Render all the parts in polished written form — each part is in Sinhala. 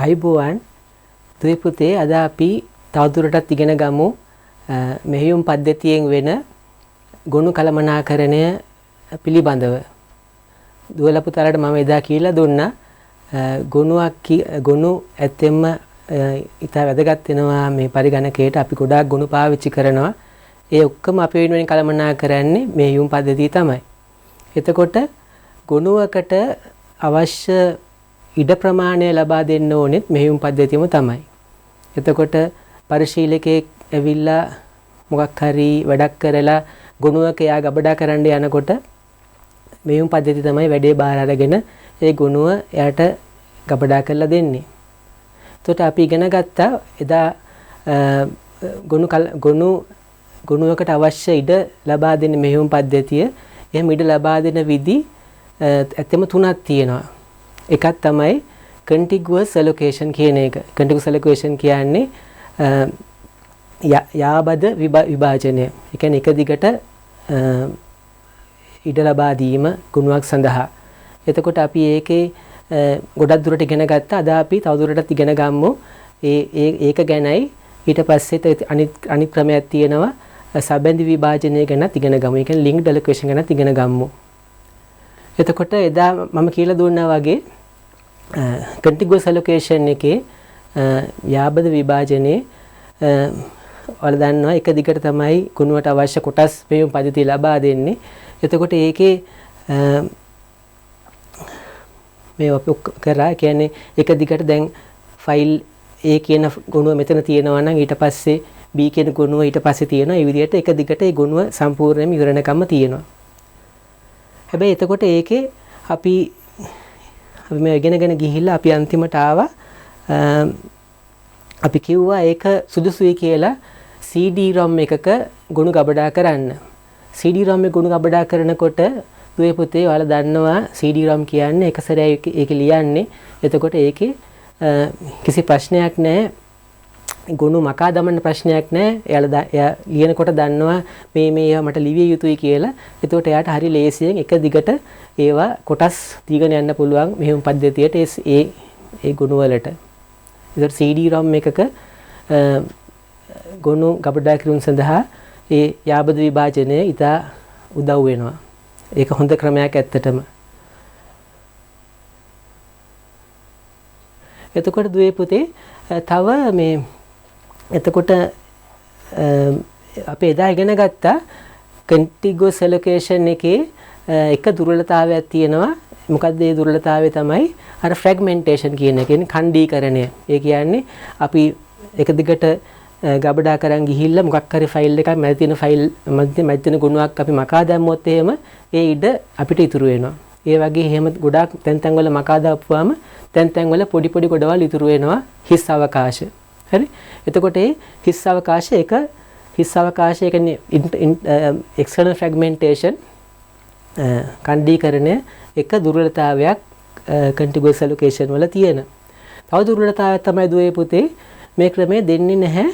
අයිබෝවන් දුවේ පුතේ අද අපි තවදුරටත් ඉගෙන ගමු මෙහෙයුම් පද්ධතියෙන් වෙන ගොනු කළමනාකරණය පිළිබඳව. දුවලා පුතාලට මම එදා කියලා දුන්නා ගොනු ඇත්තෙන්ම ඉතා වැදගත් වෙනවා මේ පරිගණකයට. අපි ගොඩාක් ගොනු පාවිච්චි කරනවා. ඒ ඔක්කොම අපි වෙනුවෙන් කළමනා කරන්නේ මෙහෙයුම් පද්ධතිය තමයි. එතකොට ගොනුවකට අවශ්‍ය ඉඩ ප්‍රමාණය ලබා දෙන්න ඕනෙත් මෙහෙයුම් පද්ධතියම තමයි. එතකොට පරිශීලකයෙක් ඇවිල්ලා මොකක් හරි වැඩක් කරලා ගොනුවක එයා ගබඩා කරන්න යනකොට මෙහෙයුම් පද්ධතිය තමයි වැඩේ බාර අරගෙන ඒ ගොනුව එයාට ගබඩා කරලා දෙන්නේ. එතකොට අපි ඉගෙන ගත්තා එදා ගොනුවකට අවශ්‍ය ඉඩ ලබා දෙන මෙහෙයුම් පද්ධතිය. එහෙම ඉඩ ලබා දෙන විදි ඇත්තම තුනක් තියෙනවා. එකක් තමයි contiguous allocation කියන එක. contiguous allocation කියන්නේ යාබද විභාජනය. ඒ කියන්නේ එක දිගට ඉඩ ලබා දීම ගුණයක් සඳහා. එතකොට අපි ඒකේ ගොඩක් දුරට ඉගෙන ගත්තා. අද අපි තවදුරටත් ඉගෙන ගමු. ඒක ගැනයි ඊට පස්සේ අනිත් ක්‍රමයක් තියෙනවා සබැඳි විභාජනය ගැනත් ඉගෙන ගමු. ඒ කියන්නේ linked allocation ගැනත් ඉගෙන ගමු. එතකොට එදා මම කියලා දුන්නා වගේ contiguous allocation එකේ යාබද විභාජනයේ ඔයාලා දන්නවා එක දිගට තමයි ගුණයට අවශ්‍ය කොටස් මෙහෙයුම් පද්ධතිය ලබා දෙන්නේ. එතකොට ඒකේ මේ අපි කරා කියන්නේ එක දිගට දැන් ෆයිල් A කියන ගුණුව මෙතන තියෙනවා නම් ඊට පස්සේ B කියන ගුණුව ඊට පස්සේ තියෙනවා. ඒ විදිහට එක දිගට ඒ ගුණුව සම්පූර්ණයෙන්ම ඉවරණකම්ම තියෙනවා. හැබැයි එතකොට ඒකේ අපි මේ ඉගෙනගෙන ගිහිල්ලා අපි අන්තිමට ආවා අපි කිව්වා ඒක සුදුසුයි කියලා CD-ROM එකක ගොනු ගබඩා කරන්න. CD-ROM එක ගොනු ගබඩා කරනකොට දුවේ පුතේ ඔයාලා දන්නවා CD-ROM කියන්නේ එක සැරේ ඒක ලියන්නේ. එතකොට ඒකේ කිසි ප්‍රශ්නයක් නැහැ. ගොනු මකා දමන්න ප්‍රශ්නයක් නැහැ. එයා ලියනකොට දන්නවා මේ ඒවා මට ලිවිය යුතුයි කියලා. එතකොට එයාට හරි ලේසියෙන් එක දිගට ඒවා කොටස් දීගෙන යන්න පුළුවන් මෙහෙයුම් පද්ධතියට ඒ ගොනු වලට. ඒතර CD-ROM එකක ගොනු ගබඩා කිරීම සඳහා ඒ යාබද විභාජනය ඉතා උදව් වෙනවා. ඒක හොඳ ක්‍රමයක් ඇත්තටම. එතකොට දුවේ පුතේ තව මේ එතකොට අපි එදා ඉගෙන ගත්තා contiguous allocation එකේ එක දුර්වලතාවයක් තියෙනවා. මොකක්ද ඒ දුර්වලතාවය තමයි අර fragmentation කියන එක. කියන්නේ ඛණ්ඩීකරණය. ඒ කියන්නේ අපි එක දිගට ගබඩා කරන් ගිහිල්ලා මොකක් හරි ෆයිල් එකක් මැද තියෙන මැද ගුණයක් අපි මකා දැම්මොත් එහෙම ඒ ඉඩ අපිට ඉතුරු වෙනවා. ඒ වගේ එහෙම ගොඩාක් තැන් වල මකා දාපුවාම තැන් වල පොඩි ගොඩවල් ඉතුරු වෙනවා හිස් අවකාශ. හරි. එතකොට ඒ හිස් අවකාශය කියන්නේ external fragmentation ඛණ්ඩීකරණය එක දුර්වලතාවයක් contiguous allocation වල තියෙන. තව දුර්වලතාවයක් තමයි දුවේ පුතේ මේ ක්‍රමය දෙන්නේ නැහැ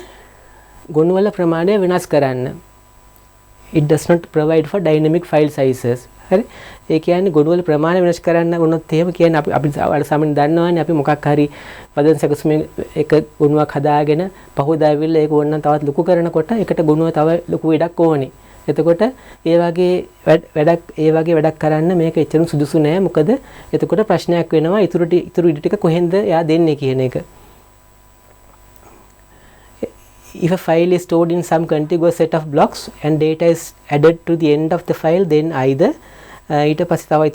ගොනු වල ප්‍රමාණය වෙනස් කරන්න. It does not provide for dynamic file sizes. හරි. ඒ කියන්නේ ගොනු වල ප්‍රමාණය වෙනස් කරන්න වුණොත් එහෙම කියන්නේ අපි සාමාන්‍යයෙන් දන්නවනේ අපි මොකක් හරි පදන් සැකසුමේ එක ගොනුවක් හදාගෙන පහුවදා ඇවිල්ලා ඒක ඕනනම් තවත් ලොකු කරනකොට ඒකට ගොනුව තව ලොකු වැඩක් ඕනේ. එතකොට ඒ වගේ වැඩක් කරන්න මේක එච්චරම සුදුසු නෑ. මොකද එතකොට ප්‍රශ්නයක් වෙනවා ඉතුරු ඉඩ ටික කොහෙන්ද එයා දෙන්නේ කියන එක. If a file is stored in some contiguous set of blocks and data is added to the end of the file, then either ඊට පස්සේ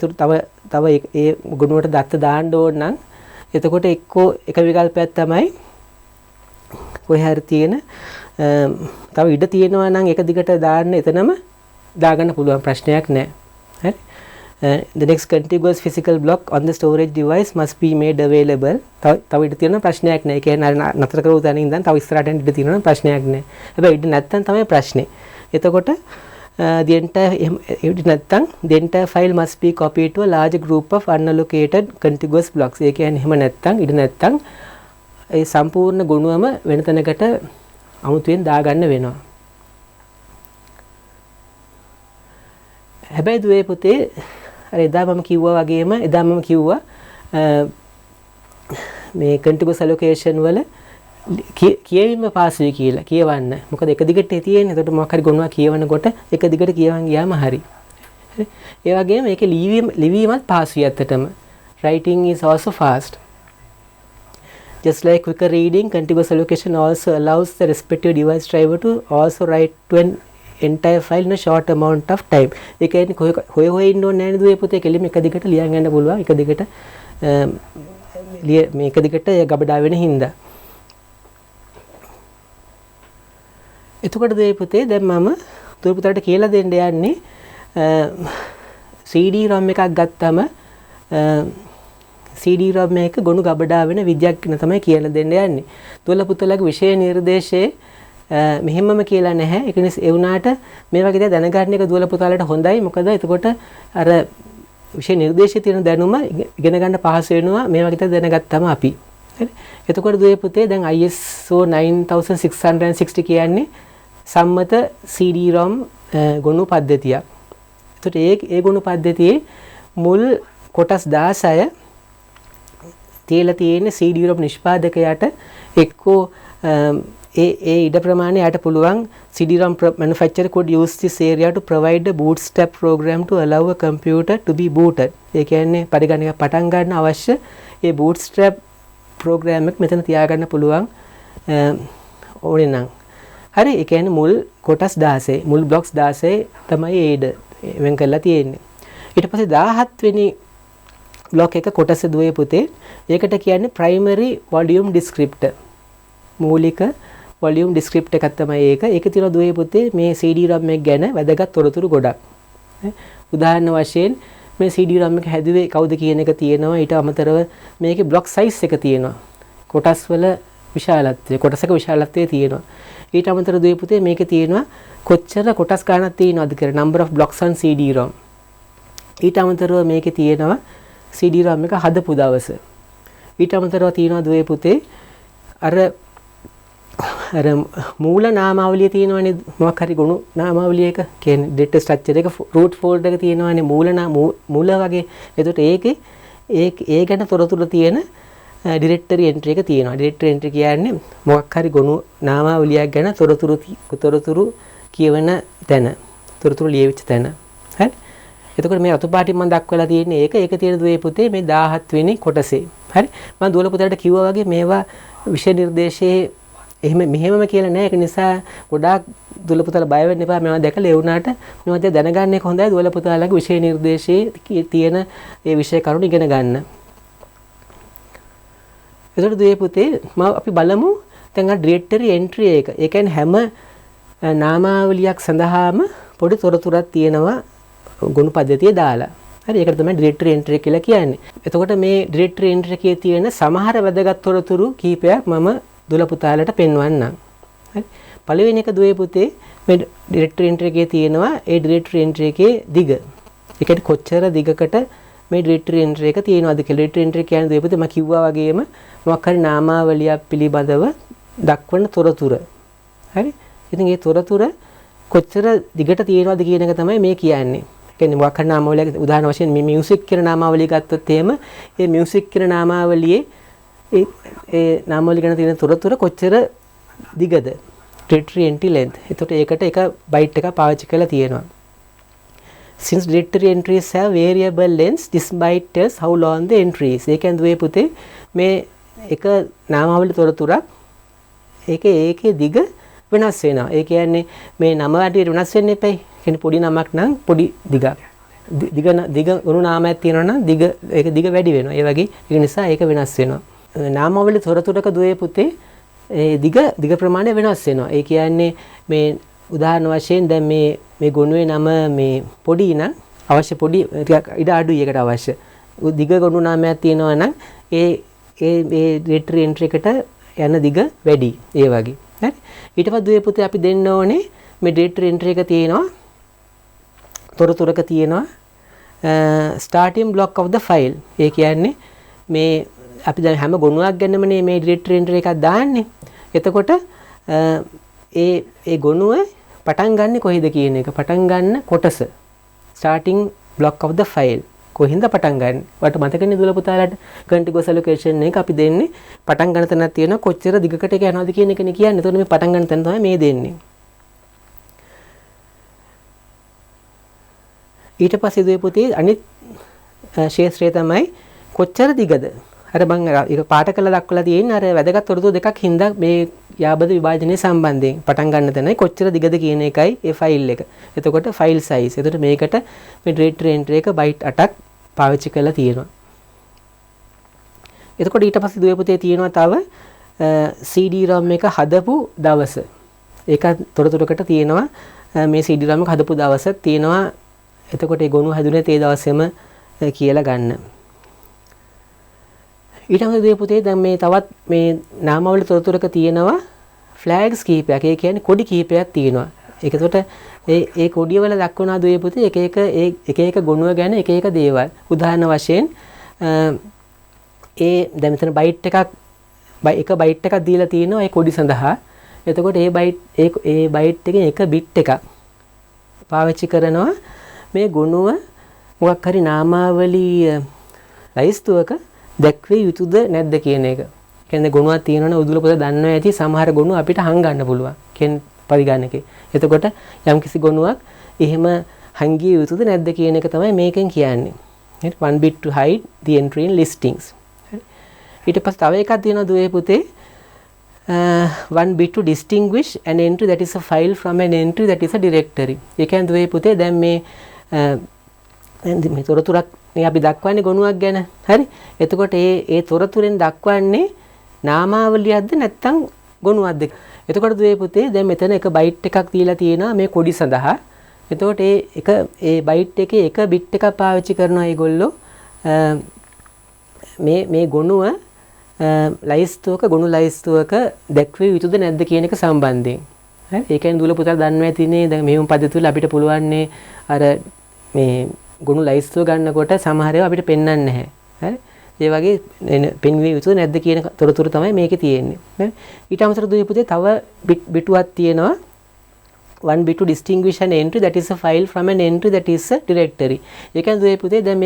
තව ඒ ගුණුවට දත්ත දාන්න ඕන නම් එතකොට එක්කෝ එක විකල්පයක් තමයි කොහේ හරි තියෙන තව ඉඩ තියෙනවා නම් එක දිගට දාන්න එතනම දාගන්න පුළුවන් ප්‍රශ්නයක් නැහැ. හරි. The next contiguous physical block on the storage device must be made available. තව ඉඩ තියෙන ප්‍රශ්නයක් නැහැ. ඒ කියන්නේ නතර කරව තැනින් ඉඳන් තව ඉස්සරහට ඉඩ තියෙනවා ප්‍රශ්නයක් නැහැ. හැබැයි ඉඩ නැත්තම් තමයි ප්‍රශ්නේ. එතකොට the entire file must be copied to a large group of unallocated contiguous blocks. ඒ කියන්නේ එහෙම නැත්තම් ඉඩ නැත්තම් ඒ සම්පූර්ණ ගොනුවම වෙන තැනකට අමුතුවෙන් දාගන්න වෙනවා. හැබැයි දුවේ පුතේ අර එදා මම කිව්වා වගේම එදා මම කිව්වා මේ contiguous allocation වල කියවීම පාසුයි කියලා කියවන්න. මොකද එක දිගට තියෙන්නේ. එතකොට මොකක් හරි ගොනුවක් කියවනකොට එක දිගට කියවන් ගියාම හරි. ඒ වගේම මේකේ ලිවීමත් පාසුයි ඇත්තටම. Writing is also fast. Just like quicker reading, contiguous allocation also allows the respective device driver to also write to an entire file in a short amount of time. ඒ කියන්නේ හොය ඉන්න ඕනේ නෑ නේද පුතේ කෙලිම එක දිගට ලියන් යන්න පුළුවන්. එක දිගට මේක දිගට ගබඩා වෙන හින්දා. එතකොට දෙයි පුතේ දැන් මම දුව පුතාට කියලා දෙන්න යන්නේ CD-ROM එකක් ගත්තම CD-ROM එක ගොනු ගබඩා වෙන විදියක් ගැන තමයි කියලා දෙන්න යන්නේ. දුවලා පුතාලගේ විෂය නිර්දේශයේ මෙහෙමම කියලා නැහැ. ඒක නිසා ඒ වුණාට මේ වගේ දේ දැනගන්න එක දුවලා පුතාලට හොඳයි. මොකද එතකොට අර විෂය නිර්දේශයේ තියෙන දැනුම ඉගෙන ගන්න පහසු වෙනවා මේ වගේ දේ දැනගත්තම අපි. හරි. එතකොට දුවේ පුතේ දැන් ISO 9660 කියන්නේ සම්මත CD-ROM ගොනු පද්ධතියක්. එතකොට ඒ ගොනු පද්ධතියේ මුල් කොටස් 16 තියලා තියෙන CD-ROM නිෂ්පාදකයාට එක්කෝ ඒ ඉඩ ප්‍රමාණය යට පුළුවන් CD-ROM manufacturer could use this area to provide a bootstrap program to allow a computer to be booted. ඒ කියන්නේ පරිගණක පටන් ගන්න අවශ්‍ය ඒ bootstrap program එක මෙතන තියාගන්න පුළුවන් ඕනේ නම්. හරි. ඒ කියන්නේ මුල් කොටස් 16 මුල් blocks 16 තමයි ඒඩ වෙන් කරලා තියෙන්නේ. ඊට පස්සේ 17 වෙනි block එක කොටස දුවේ පුතේ. ඒකට කියන්නේ primary volume descriptor. මූලික volume descriptor එකක් තමයි ඒක. ඒක තියෙනවා දුවේ පුතේ මේ CD-ROM එක ගැන වැදගත් තොරතුරු ගොඩක්. උදාහරණ වශයෙන් මේ CD-ROM එක හැදුවේ කවුද කියන එක තියෙනවා. ඊට අමතරව මේකේ block size එක තියෙනවා. කොටස් වල විශාලත්වය කොටසක විශාලත්වය තියෙනවා. ඊට අමතරව දුවේ පුතේ මේකේ තියෙනවා කොච්චර කොටස් ගණනක් තියෙනවද කියලා number of blocks on CD-ROM. ඊට අමතරව මේකේ තියෙනවා CD-ROM එක හදපු දවස. ඊට අමතරව තියෙනවා දුවේ පුතේ අර මූල නාමාවලිය තියෙනවනේ මොකක් හරි ගොනු නාමාවලිය එක කියන්නේ data structure එක root folder එක තියෙනවනේ මූල වගේ. එතකොට ඒකේ ඒ ගැන තොරතුරු තියෙන directory entry එක තියෙනවා. directory entry කියන්නේ මොකක් හරි ගොනු නාමාවලියක් ගැන තොරතුරු කියවන තැන. තොරතුරු ලියවිච්ච තැන. හරි. එතකොට මේ රතු පාටින් මම දක්වලා තියෙන්නේ ඒක තියෙන දුවේ පුතේ මේ 17 වෙනි කොටසේ. හරි. මම දුවල පුතාට කිව්වා වගේ මේවා විෂය නිර්දේශයේ මෙහෙමම කියලා නෑ. ඒක නිසා ගොඩාක් දුවල පුතාලා බය වෙන්න එපා. මේවා දැකලා ඒ වුණාට මේවා දැනගන්න එක හොඳයි. දුවල පුතාලාගේ විෂය නිර්දේශයේ තියෙන ඒ විෂය කරුණු ඉගෙන ගන්න. එතකොට දුවේ පුතේ අපි බලමු දැන් අර directory entry එක. ඒ කියන්නේ හැම නාමාවලියක් සඳහාම පොඩි තොරතුරක් තියෙනවා ගොනු පද්ධතිය දාලා. හරි. ඒකට තමයි directory entry කියලා කියන්නේ. එතකොට මේ directory entry එකේ තියෙන සමහර වැදගත් තොරතුරු කීපයක් මම දුවල පුතාලට පෙන්වන්නම්. හරි. පළවෙනි එක දුවේ පුතේ මේ directory entry එකේ තියෙනවා ඒ directory entry එකේ දිග. ඒ කියන්නේ කොච්චර දිගකට මේ directory entry එක තියෙනවද කියලා. directory entry කියන්නේ දුවේ පුතේ මම කිව්වා වගේම මොකක් හරි නාමාවලියක් පිළිබඳව දක්වන තොරතුරු. හරි. ඉතින් මේ තොරතුරු කොච්චර දිගට තියෙනවද කියන එක තමයි මේ කියන්නේ. කියන්නේ මොකක් හරි නාමාවලියක් උදාහරණ වශයෙන් මේ music කියන නාමාවලිය ගත්තොත් එහෙම ඒ music කියන නාමාවලියේ ඒ නාමාවලිය ගැන තියෙන තොරතුරු කොච්චර දිගද? directory entry length. එතකොට ඒකට එක byte එකක් පාවිච්චි කරලා තියෙනවා. Since directory entries have variable lengths, this byte tells how long the entry is. ඒ කියන්නේ දුවේ පුතේ මේ එක නාමාවලිය තොරතුරක් ඒකේ දිග වෙනස් වෙනවා. ඒ කියන්නේ මේ නම වටේට වෙනස් වෙන්න එපයි. කියන්නේ පොඩි නමක් නම් පොඩි දිගක්. දිග ගුණ නාමයක් තියෙනවා නම් ඒක දිග වැඩි වෙනවා. ඒ වගේ ඒ නිසා ඒක වෙනස් වෙනවා. නාමාවලිය තොරතුරක දුවේ පුතේ ඒ දිග ප්‍රමාණය වෙනස් වෙනවා. ඒ කියන්නේ මේ උදාහරණ වශයෙන් දැන් මේ ගුණුවේ නම මේ පොඩි නම් අවශ්‍ය පොඩි ටිකක් ඉඩ අඩුයි ඒකට අවශ්‍ය. දිග ගුණ නාමයක් තියෙනවා නම් ඒ directory entry එකට යන දිග වැඩි. ඒ වගේ. හරි. ඊට පස්සේ දුවේ පුතේ අපි දෙන්න ඕනේ මේ ඩිරෙක්ටරි එන්ට්‍රි එක තියෙනවා තොරතුරක තියෙනවා starting block of the file. ඒ කියන්නේ මේ අපි දැන් හැම ගොනුවක් ගැනමනේ මේ ඩිරෙක්ටරි එන්ට්‍රි එකක් දාන්නේ. එතකොට ඒ ගොනුව පටන් ගන්න කොහෙද කියන එක පටන් ගන්න කොටස starting block of the file කොහෙන්ද පටන් ගන්න. ඔයාලට මතකනේ දුල පුතාලාට contiguous allocation එක අපි දෙන්නේ පටන් ගන්න තැනක් තියෙනවා කොච්චර දිගකට එක යනවාද කියන එකනේ කියන්නේ. එතකොට මේ පටන් ගන්න තැන තමයි මේ දෙන්නේ. ඊට පස්සේ දුවේ පුතේ අනිත් ශේත්‍රය තමයි කොච්චර දිගද. අර මම ඒක පාට කරලා දක්වලා තියෙන්නේ අර වැදගත් තොරතුරු දෙකක් හින්දා මේ යාබද විභාජනයේ සම්බන්ධයෙන් පටන් ගන්න තැනයි කොච්චර දිගද කියන එකයි ඒ ෆයිල් එක. එතකොට ෆයිල් සයිස්. එතකොට මේකට මේ ඩිරෙක්ටරි එන්ට්‍රි එක බයිට් 8ක් පාවිච්චි කරලා තියෙනවා. එතකොට ඊට පස්සේ දුවේ පුතේ තියෙනවා තව CD-ROM එක හදපු දවස. ඒක තොරතුරකට තියෙනවා මේ CD-ROM එක හදපු දවස තියෙනවා. එතකොට ඒ ගොනු හැදුනේ ඒ දවසේම කියලා ගන්න. ඊට අමතරව දුවේ පුතේ දැන් මේ තවත් මේ නාමාවලි තොරතුරක තියෙනවා ෆ්ලෑග්ස් කීපයක්. ඒ කියන්නේ කොඩි කීපයක් තියෙනවා. ඒකකට ඒ කොඩිය වල දක්වනවා දුවේ පුතේ එක එක ගොනුව ගැන එක එක දේවල්. උදාහරණ වශයෙන් දැන් මෙතන බයිට් එක බයිට් එකක් දීලා තියෙනවා ඒ කොඩි සඳහා. එතකොට ඒ බයිට් එකෙන් එක බිට් එකක් පාවිච්චි කරනවා මේ ගොනුව මොකක් හරි නාමාවලි ලයිස්තුවක දැක්විය යුතුද නැද්ද කියන එක. කියන්නේ ගොනුවක් තියෙනවනේ උදුල පොත දන්නවා ඇති සමහර ගොනු අපිට හංගන්න පුළුවන්. කියන්නේ පරිගණකේ. එතකොට යම්කිසි ගොනුවක් එහෙම හංගිය යුතුද නැද්ද කියන එක තමයි මේකෙන් කියන්නේ. හරි one bit to hide the entry in listings. හරි. ඊට පස්සේ තව එකක් තියෙනවා දුවේ පුතේ one bit to distinguish an entry that is a file from an entry that is a directory. ඒ කියන්නේ දුවේ පුතේ දැන් මේ තොරතුරක් මේ අපි දක්වන්නේ ගොනුවක් ගැන. හරි. එතකොට ඒ තොරතුරෙන් දක්වන්නේ නාමාවලියක්ද නැත්නම් ගොනුවක්ද? එතකොට දුවේ පුතේ දැන් මෙතන එක බයිට් එකක් තියලා තියෙනවා මේ කොඩි සඳහා. එතකොට ඒ බයිට් එකේ එක බිට් එකක් පාවිච්චි කරනවා ඒගොල්ලෝ මේ ගොනුව ගොනු ලයිස්තුවක දැක්විය යුතුද නැද්ද කියන එක සම්බන්ධයෙන්. හරි. ඒ කියන්නේ දුල පුතා දන්නවා ඇතිනේ දැන් මෙහෙම පද්ධතිය වල අපිට පුළුවන්නේ අර මේ ගොනු ලයිස්තුව ගන්නකොට සමහර ඒවා අපිට පෙන්වන්නේ නැහැ. හරි. ඒ වගේ පෙන්විය යුතුද නැද්ද කියන තොරතුරු තමයි මේකේ තියෙන්නේ. හරි. ඊට අමතරව දුවේ පුතේ තව බිටුවක් තියෙනවා one bit to distinguish an entry that is a file from an entry that is a directory. ඒ කියන්නේ දුවේ පුතේ දැන්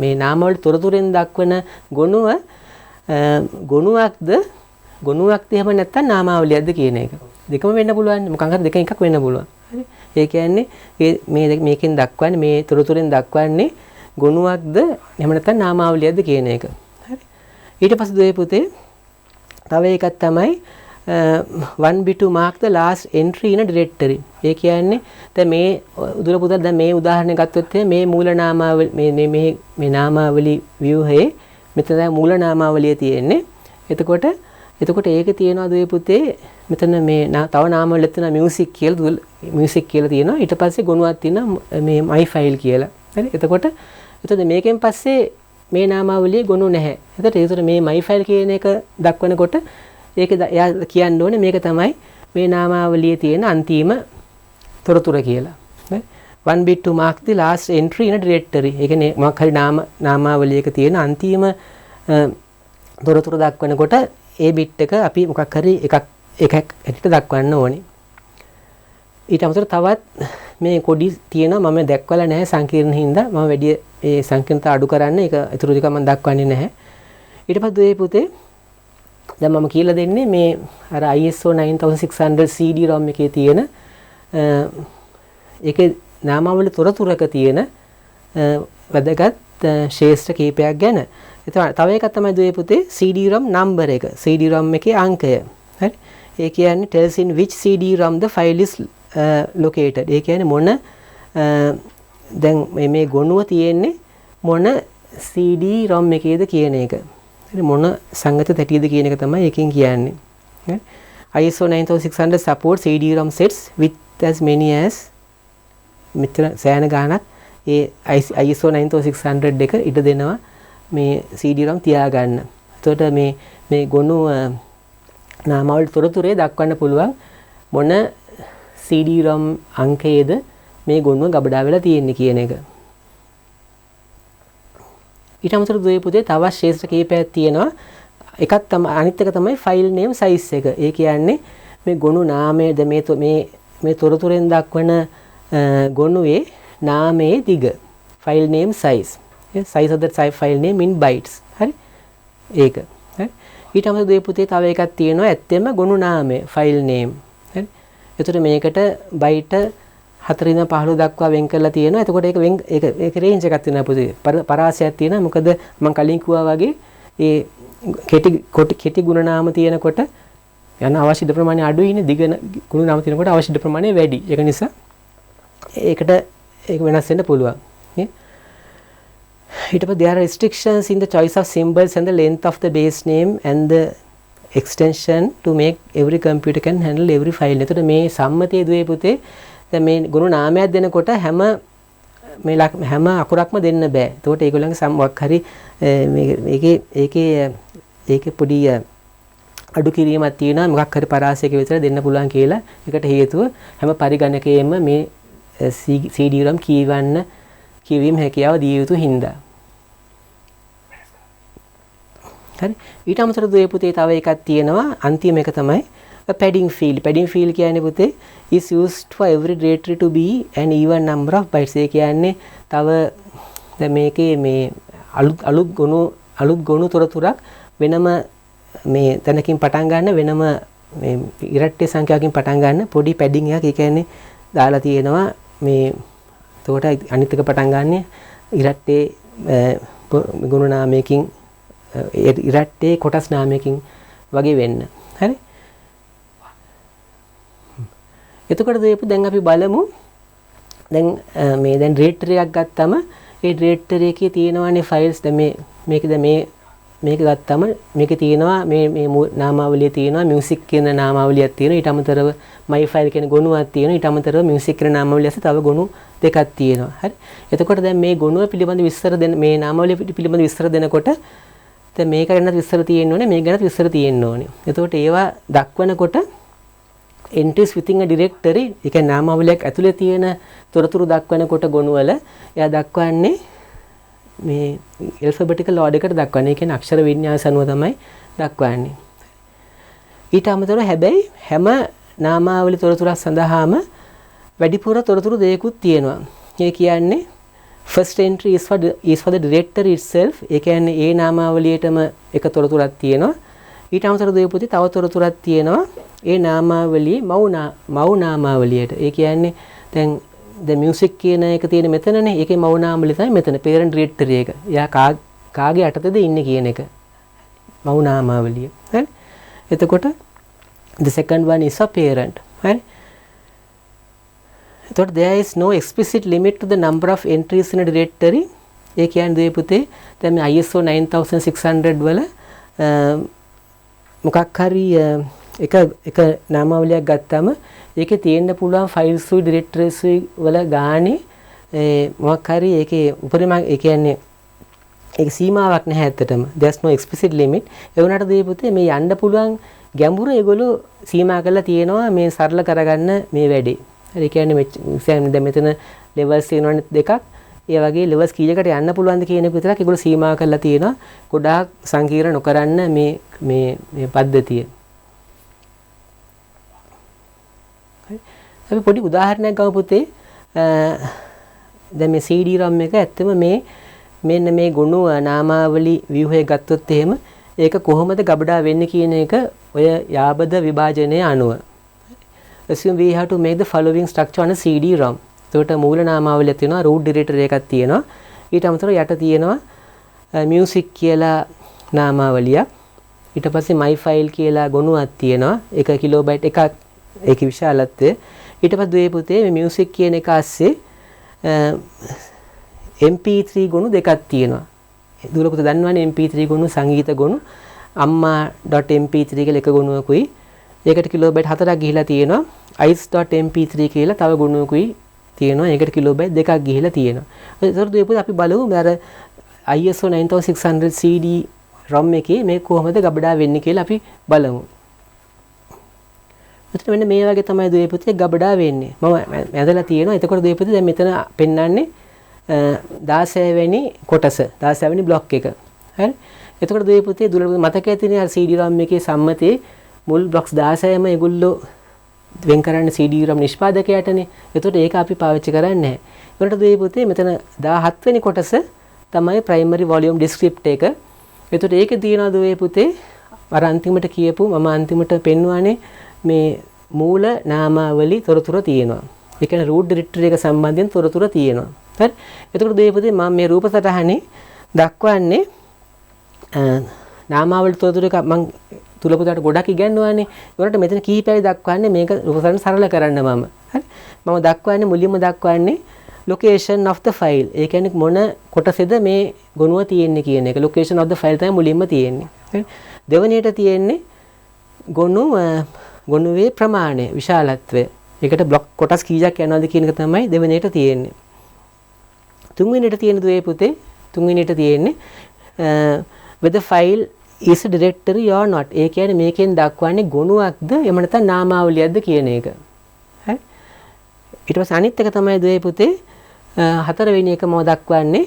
මේ නාමවල තොරතුරෙන් දක්වන ගොනුව ගොනුවක්ද එහෙම නැත්නම් නාමාවලියක්ද කියන එක. දෙකම වෙන්න පුළුවන්. මොකක් හරි දෙකෙන් එකක් වෙන්න පුළුවන්. හරි. ඒ කියන්නේ මේකෙන් දක්වන්නේ මේ තොරතුරෙන් දක්වන්නේ ගොනුවක්ද එහෙම නැත්නම් නාමාවලියක්ද කියන එක. හරි. ඊට පස්සේ දුවේ පුතේ තව එකක් තමයි one bit to mark the last entry in a directory. ඒ කියන්නේ දැන් මේ දුර පුතා දැන් මේ උදාහරණය ගත්තොත් මේ මූල නාමාවලි මේ නාමාවලි view මෙතන දැන් මූල නාමාවලිය තියෙන්නේ. එතකොට ඒකේ තියෙනවා දුවේ පුතේ මෙතන මේ තව නාමවල තියෙනවා music කියලා තියෙනවා. ඊට පස්සේ ගොනුවක් තියෙනවා මේ my file කියලා. හරි. එතකොට මේකෙන් පස්සේ මේ නාමාවලියේ ගොනු නැහැ. එතකොට මේ my file කියන එක දක්වනකොට ඒක එයා කියන්න ඕනේ මේක තමයි මේ නාමාවලියේ තියෙන අන්තිම තොරතුර කියලා. හරි. one bit to mark the last entry in a directory. ඒ කියන්නේ මොකක් හරි නාමාවලියක තියෙන අන්තිම තොරතුර දක්වනකොට ඒ බිට් එක අපි මොකක් හරි එකක් ඇටිට දක්වන්න ඕනේ. ඊට අමතරව තවත් මේ කොඩි තියෙනවා මම දැක්වලා නැහැ සංකීර්ණ හින්දා මම වැඩි ඒ සංකීර්ණතා අඩු කරන්න ඒක ඊටු ටික මම දක්වන්නේ නැහැ. ඊට පස්සේ දුවේ පුතේ දැන් මම කියලා දෙන්නේ මේ අර ISO 9600 CD-ROM එකේ තියෙන ඒකේ නාමාවලි තොරතුරක තියෙන වැදගත් ශේෂ්ඨ කීපයක් ගැන. තව එකක් තමයි දුවේ පුතේ CD-ROM number එක. CD-ROM එකේ අංකය. හරි. ඒ කියන්නේ tells in which CD-ROM the file is located. ඒ කියන්නේ මොන දැන් මේ ගොනුව තියෙන්නේ මොන CD-ROM එකේද කියන එක. හරි මොන සංගත තැටියද කියන එක තමයි එකෙන් කියන්නේ. හරි. ISO 9600 support CD-ROM sets with as many as මෙතන සෑහෙන ගාණක් ඒ ISO 9600 එක ඉඩ දෙනවා මේ CD-ROM තියාගන්න. එතකොට මේ ගොනු නාමවල තොරතුරේ දක්වන්න පුළුවන් මොන CD-ROM අංකයේද මේ ගොනුව ගබඩා වෙලා තියෙන්නේ කියන එක. ඊට අමතරව දුවේ පුතේ තවත් ශේෂ්ත්‍ර කීපයක් තියෙනවා. එකක් තමයි අනිත් එක තමයි ෆයිල් නේම් සයිස් එක. ඒ කියන්නේ මේ ගොනු නාමයේද මේ තොරතුරෙන් දක්වන ගොනුවේ නාමයේ දිග. File name size. size of the file name in bytes. හරි? ඒක. හරි? ඊට අමතරව දුවේ පුතේ තව එකක් තියෙනවා. ඇත්තෙම ගොනු නාමය ෆයිල් නේම්. හරි? ඒතර මේකට බයිට් 4 ඉඳන් 15 දක්වා වෙන් කරලා තියෙනවා. එතකොට ඒක රේන්ජ් එකක් තියෙනවා පුතේ. පරාසයක් තියෙනවා. මොකද මම කලින් කිව්වා වගේ ඒ කෙටි ගුණ නාම තියෙනකොට යන අවශ්‍ය ඉඩ ප්‍රමාණය අඩුයිනේ. දිග ගුණ නාම තියෙනකොට අවශ්‍ය ඉඩ ප්‍රමාණය වැඩි. ඒක නිසා ඒක වෙනස් වෙන්න පුළුවන්. නේ? ඊට පස්සේ there are restrictions in the choice of symbols and the length of the base name and the extension to make every computer can handle every file. එතකොට මේ සම්මතයේ දුවේ පුතේ දැන් මේ ගුණ නාමයක් දෙනකොට හැම අකුරක්ම දෙන්න බෑ. එතකොට ඒගොල්ලන්ගේ සම්මක් හරි ඒකේ පොඩි අඩු කිරීමක් තියෙනවා. මොකක් හරි පරාසයක විතර දෙන්න පුළුවන් කියලා. ඒකට හේතුව හැම පරිගණකයෙම මේ CD-ROM කියවීම හැකියාව දිය යුතු හින්දා. හරි. ඊට අමතරව දුවේ පුතේ තව එකක් තියෙනවා. අන්තිම එක තමයි padding field. padding field කියන්නේ පුතේ is used for every directory to be an even number of bytes. ඒ කියන්නේ තව දැන් මේකේ මේ අලුත් ගොනු තොරතුරක් වෙනම මේ තැනකින් පටන් ගන්න වෙනම මේ ඉරට්ටේ සංඛ්‍යාවකින් පටන් ගන්න පොඩි padding එකක්. ඒ කියන්නේ දාලා තියෙනවා මේ එතකොට අනිත් එක පටන් ගන්න ඉරට්ටේ ගුණ නාමයකින් ඉරට්ටේ කොටස් නාමයකින් වගේ වෙන්න. හරි? එතකොට දැන් අපි බලමු දැන් මේ දැන් ඩිරෙක්ටරි එකක් ගත්තම ඒ ඩිරෙක්ටරි එකේ තියෙනවානේ ෆයිල්ස්. දැන් මේක ගත්තම මේකේ තියෙනවා මේ නාමාවලිය තියෙනවා මියුසික් කියන නාමාවලියක් තියෙනවා. ඊට අමතරව my file කියන ගොනුවක් තියෙනවා. ඊට අමතරව මියුසික් කියන නාමාවලිය ඇස්සේ තව ගොනු දෙකක් තියෙනවා. හරි? එතකොට දැන් මේ ගොනුව පිළිබඳ විස්තර දෙන මේ නාමාවලිය පිළිබඳ විස්තර දෙනකොට දැන් මේක ගැනත් විස්තර තියෙන්න ඕනේ, මේක ගැනත් විස්තර තියෙන්න ඕනේ. එතකොට ඒවා දක්වනකොට entries within a directory, ඒ කියන්නේ නාමාවලියක් ඇතුලේ තියෙන තොරතුරු දක්වනකොට ගොනුවල එයා දක්වන්නේ මේ alphabetical order එකට දක්වන්නේ. ඒ කියන්නේ අක්ෂර වින්‍යාස අනුව තමයි දක්වන්නේ. ඊට අමතරව හැබැයි හැම නාමාවලි තොරතුරක් සඳහාම වැඩිපුර තොරතුරු දෙකකුත් තියෙනවා. ඒ කියන්නේ first entry is for the directory itself. ඒ කියන්නේ ඒ නාමාවලියටම එක තොරතුරක් තියෙනවා. ඊට අමතරව දෙය පුතේ තව තොරතුරක් තියෙනවා ඒ නාමාවලියේ මව් නාමාවලියට. ඒ කියන්නේ දැන් music කියන එක තියෙන මෙතනනේ. ඒකේ මව් නාමාවලිය තමයි මෙතන parent directory එක. එයා කාගේ යටතේද ඉන්නේ කියන එක. මව් නාමාවලිය. හරි? එතකොට the second one is a parent. හරි? එතකොට there is no explicit limit to the number of entries in a directory. ඒ කියන්නේ දුවේ පුතේ දැන් මේ ISO 9600 වල මොකක් හරි එක නාමාවලියක් ගත්තාම ඒකේ තියෙන්න පුළුවන් ෆයිල්ස් උයි ඩිරෙක්ටරිස් වල ගානේ මොකක් හරි ඒකේ උපරිම ඒ කියන්නේ ඒක සීමාවක් නැහැ ඇත්තටම. there's no explicit limit. ඒ වුණාට දුවේ පුතේ මේ යන්න පුළුවන් ගැඹුර ඒගොල්ලෝ සීමා කරලා තියෙනවා මේ සරල කරගන්න මේ වැඩේ. හරි? කියන්නේ දැන් මෙතන levels තියෙනවනේ දෙකක්. ඒ වගේ levels කීයකට යන්න පුළුවන්ද කියන එක විතරක් ඒගොල්ලෝ සීමා කරලා තියෙනවා. ගොඩාක් සංකීර්ණ නොකරන්න මේ පද්ධතිය. හරි? අපි පොඩි උදාහරණයක් ගමු පුතේ. දැන් මේ CD-ROM එක ඇත්තම මෙන්න මේ ගුණ නාමාවලි ව්‍යුහය ගත්තොත් එහෙම ඒක කොහොමද ගබඩා වෙන්නේ කියන එක ඔය යාබද විභාජනයේ අනුව. Assume we have to make the following structure on a CD-ROM. එතකොට මූල නාමාවලියක් තියෙනවා, root directory එකක් තියෙනවා. ඊට අමතරව යට තියෙනවා music කියලා නාමාවලියක්. ඊට පස්සේ my file කියලා ගොනුවක් තියෙනවා. 1 කිලෝබයිට් එකක් ඒකේ විශාලත්වය. ඊට පස්සේ දුවේ පුතේ මේ music කියන එක ASCII MP3 ගොනු දෙකක් තියෙනවා. දුර පුතේ දන්නවනේ MP3 ගොනු සංගීත ගොනු amma.mp3 කියලා එක ගොනුවකුයි. ඒකට කිලෝබයිට් 4ක් ගිහිලා තියෙනවා. ice.mp3 කියලා තව ගොනුවකුයි තියෙනවා. ඒකට කිලෝබයිට් 2ක් ගිහිලා තියෙනවා. ඒතර දුවේ අපි බලමු අර ISO 9600 CD-ROM එකේ මේ කොහොමද ගබඩා වෙන්නේ කියලා අපි බලමු. එතකොට මෙන්න මේ වගේ තමයි දුවේ පුතේ ගබඩා වෙන්නේ. මම ඇදලා තියෙනවා. එතකොට දුවේ පුතේ දැන් මෙතන පෙන්වන්නේ 16 වෙනි කොටස 16 වෙනි බ්ලොක් එක. හරි. එතකොට දුවේ පුතේ මතක ඇතිනේ අර CD ROM එකේ සම්මතයේ මුල් බ්ලොක්ස් 16ම ඒගොල්ලෝ වෙන් කරන්න CD ROM නිෂ්පාදකයාටනේ. එතකොට ඒක අපි පාවිච්චි කරන්නේ නැහැ. ඒකට දුවේ පුතේ මෙතන 17 වෙනි කොටස තමයි primary volume descript එක. එතකොට ඒකේ තියෙනවා දුවේ පුතේ අර අන්තිමට කියපු මම අන්තිමට පෙන්වන්නේ මේ මූල නාමාවලි තොරතුරු තියෙනවා. ඒ කියන්නේ root directory එක සම්බන්ධයෙන් තොරතුරු තියෙනවා. හරි. එතකොට දුවේ පුතේ මම මේ රූප සටහනේ දක්වන්නේ නාමාවලි තොරතුරු එක මම තුල පුතාට ගොඩක් ඉගෙනනවානේ. ඒකට මෙතන කීපයයි දක්වන්නේ මේක රූප සටහන සරල කරන්න මම. හරි. මම දක්වන්නේ මුලින්ම දක්වන්නේ location of the file. ඒ කියන්නේ මොන කොටසේද මේ ගොනුව තියෙන්නේ කියන එක. location of the file තමයි මුලින්ම තියෙන්නේ. හරි. දෙවෙනියට තියෙන්නේ ගොනුවේ ප්‍රමාණය, විශාලත්වය. ඒකට බ්ලොක් කොටස් කීයක් යනවාද කියන එක තමයි දෙවෙනියට තියෙන්නේ. තුන්වෙනියට තියෙන දුවේ පුතේ තුන්වෙනියට තියෙන්නේ whether file is a directory or not. ඒ කියන්නේ මේකෙන් දක්වන්නේ ගොනුවක්ද එහෙම නැත්නම් නාමාවලියක්ද කියන එක. හරි. ඊට පස්සේ අනිත් එක තමයි දුවේ පුතේ හතරවෙනි එක මම දක්වන්නේ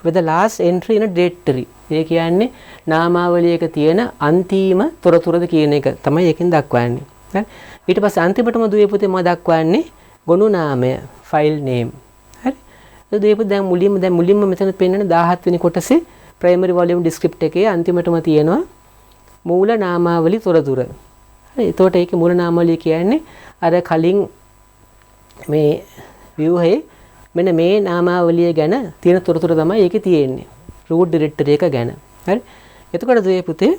with the last entry in a directory. ඒ කියන්නේ නාමාවලියක තියෙන අන්තිම තොරතුරුද කියන එක තමයි එකෙන් දක්වන්නේ. හරි. ඊට පස්සේ අන්තිමටම දුවේ පුතේ මම දක්වන්නේ ගොනු නාමය, file name. හරි. ඒ දුවේ පුතේ දැන් මුලින්ම මෙතන පෙන්වන 17 වෙනි කොටසේ primary volume descript එකේ අන්තිමටම තියෙනවා මූල නාමාවලි තොරතුරු. හරි. එතකොට ඒකේ මූල නාමාවලිය කියන්නේ අර කලින් මේ view මෙන්න මේ නාමාවලිය ගැන තියෙන තොරතුරු තමයි ඒකේ තියෙන්නේ. root directory එක ගැන. හරි. එතකොට දුවේ පුතේ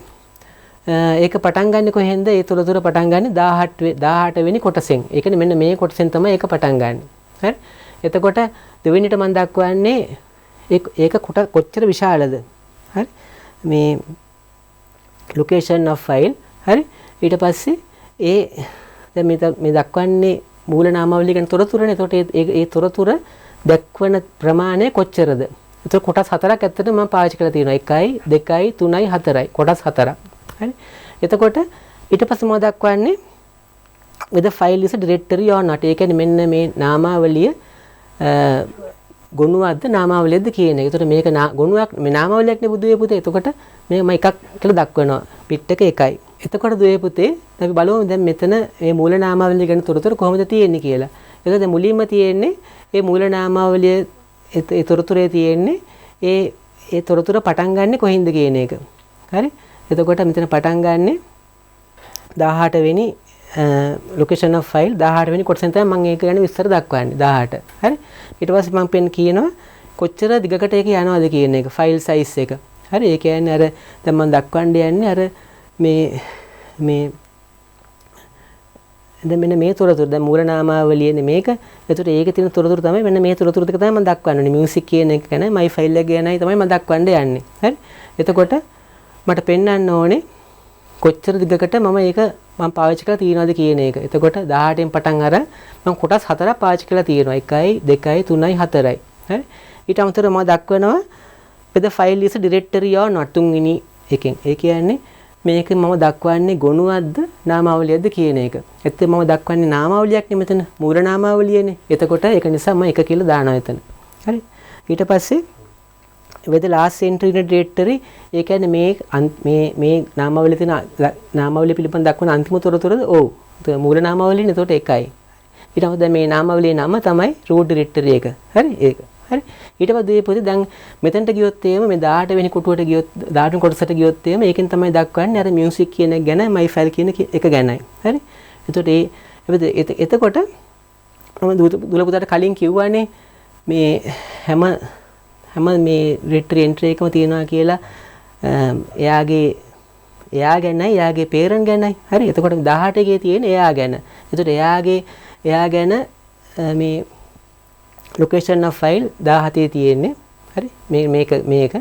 ඒක පටන් ගන්න කොහෙන්ද? ඒ තොරතුරු පටන් ගන්න 18 වෙනි කොටසෙන්. ඒ කියන්නේ මෙන්න මේ කොටසෙන් තමයි ඒක පටන් ගන්න. හරි. එතකොට දෙවෙනිට මම දක්වන්නේ ඒක කොච්චර විශාලද? හරි. මේ location of file. හරි. ඊට පස්සේ දැන් මේ දක්වන්නේ මූල නාමාවලිය ගැන තොරතුරුනේ. එතකොට ඒ තොරතුරු දක්වන ප්‍රමාණය කොච්චරද? එතකොට කොටස් හතරක් ඇත්තට මම පාවිච්චි කරලා තියෙනවා. 1යි 2යි 3යි 4යි. කොටස් හතරක්. හරි. එතකොට ඊට පස්සේ මම දක්වන්නේ with the file is a directory or not. ඒ කියන්නේ මෙන්න මේ නාමාවලිය ගොනුවක්ද නාමාවලියක්ද කියන එක. එතකොට මේක ගොනුවක් මේ නාමාවලියක් නේ බුදුවේ පුතේ. එතකොට මේක මම එකක් කියලා දක්වනවා. පිට එක එකයි. එතකොට දුවේ පුතේ අපි බලමු දැන් මෙතන මේ මූල නාමාවලිය ගැන තොරතුරු කොහොමද තියෙන්නේ කියලා. එතකොට දැන් මුලින්ම තියෙන්නේ මේ මූල නාමාවලිය ඒ තොරතුරේ තියෙන්නේ ඒ තොරතුර පටන් ගන්නෙ කොහින්ද කියන එක. හරි. එතකොට මෙතන පටන් ගන්නෙ 18 වෙනි location of file 18 වෙනි කොටසෙන් තමයි මම ඒක ගැන විස්තර දක්වන්නේ 18. හරි. ඊට පස්සේ මම පෙන් කියනවා කොච්චර දිගකට ඒක යනවද කියන එක file size එක. හරි. ඒ කියන්නේ අර දැන් මම දක්වන්න යන්නේ අර මේ දැන් මෙන්න මේ තොරතුරු දැන් මූල නාමාවලියනේ මේක. එතකොට ඒකේ තියෙන තොරතුරු තමයි මෙන්න මේ තොරතුරු ටික තමයි මම දක්වන්නේ. music කියන එක ගැන my file එක ගැනයි තමයි මම දක්වන්න යන්නේ. හරි. එතකොට මට පෙන්වන්න ඕනේ කොච්චර දිගකට මම පාවිච්චි කරලා තියෙනවද කියන එක. එතකොට 18න් පටන් අර මම කොටස් හතරක් පාවිච්චි කරලා තියෙනවා. 1යි 2යි 3යි 4යි. හරි. ඊට අමතරව මම දක්වනවා with the file is a directory or not තුන්වෙනි එකෙන්. ඒ කියන්නේ මේක මම දක්වන්නේ ගොනුවක්ද නාමාවලියක්ද කියන එක. ඇත්තට මම දක්වන්නේ නාමාවලියක් නෙමෙයි මෙතන මූල නාමාවලියනේ. එතකොට ඒක නිසා මම එක කියලා දානවා එතන. හරි. ඊට පස්සේ with the last entry in a directory ඒ කියන්නේ මේ නාමාවලිය තියෙන නාමාවලිය පිළිබඳ දක්වන අන්තිම තොරතුරද? ඔව්. මූල නාමාවලියනේ. එතකොට එකයි. ඊට පස්සේ මේ නාමාවලියේ නම තමයි root directory එක. හරි. ඒක. හරි. ඊට පස්සේ පොතේ දැන් මෙතනට ගියොත් එහෙම මේ 18 වෙනි කොටුවට ගියොත් 18 කොටසට ගියොත් එහෙම ඒකෙන් තමයි දක්වන්නේ අර music කියන එක ගැන my file කියන එක ගැනයි. හරි. එතකොට එතකොට මම දුල පුතාට කලින් කිව්වානේ මේ හැම මේ directory entry එකම තියෙනවා කියලා එයා ගැනයි එයාගේ parent ගැනයි. හරි. එතකොට 18 එකේ තියෙන එයා ගැන. එතකොට එයා ගැන මේ location of file 17 තියෙන්නේ. හරි. මේක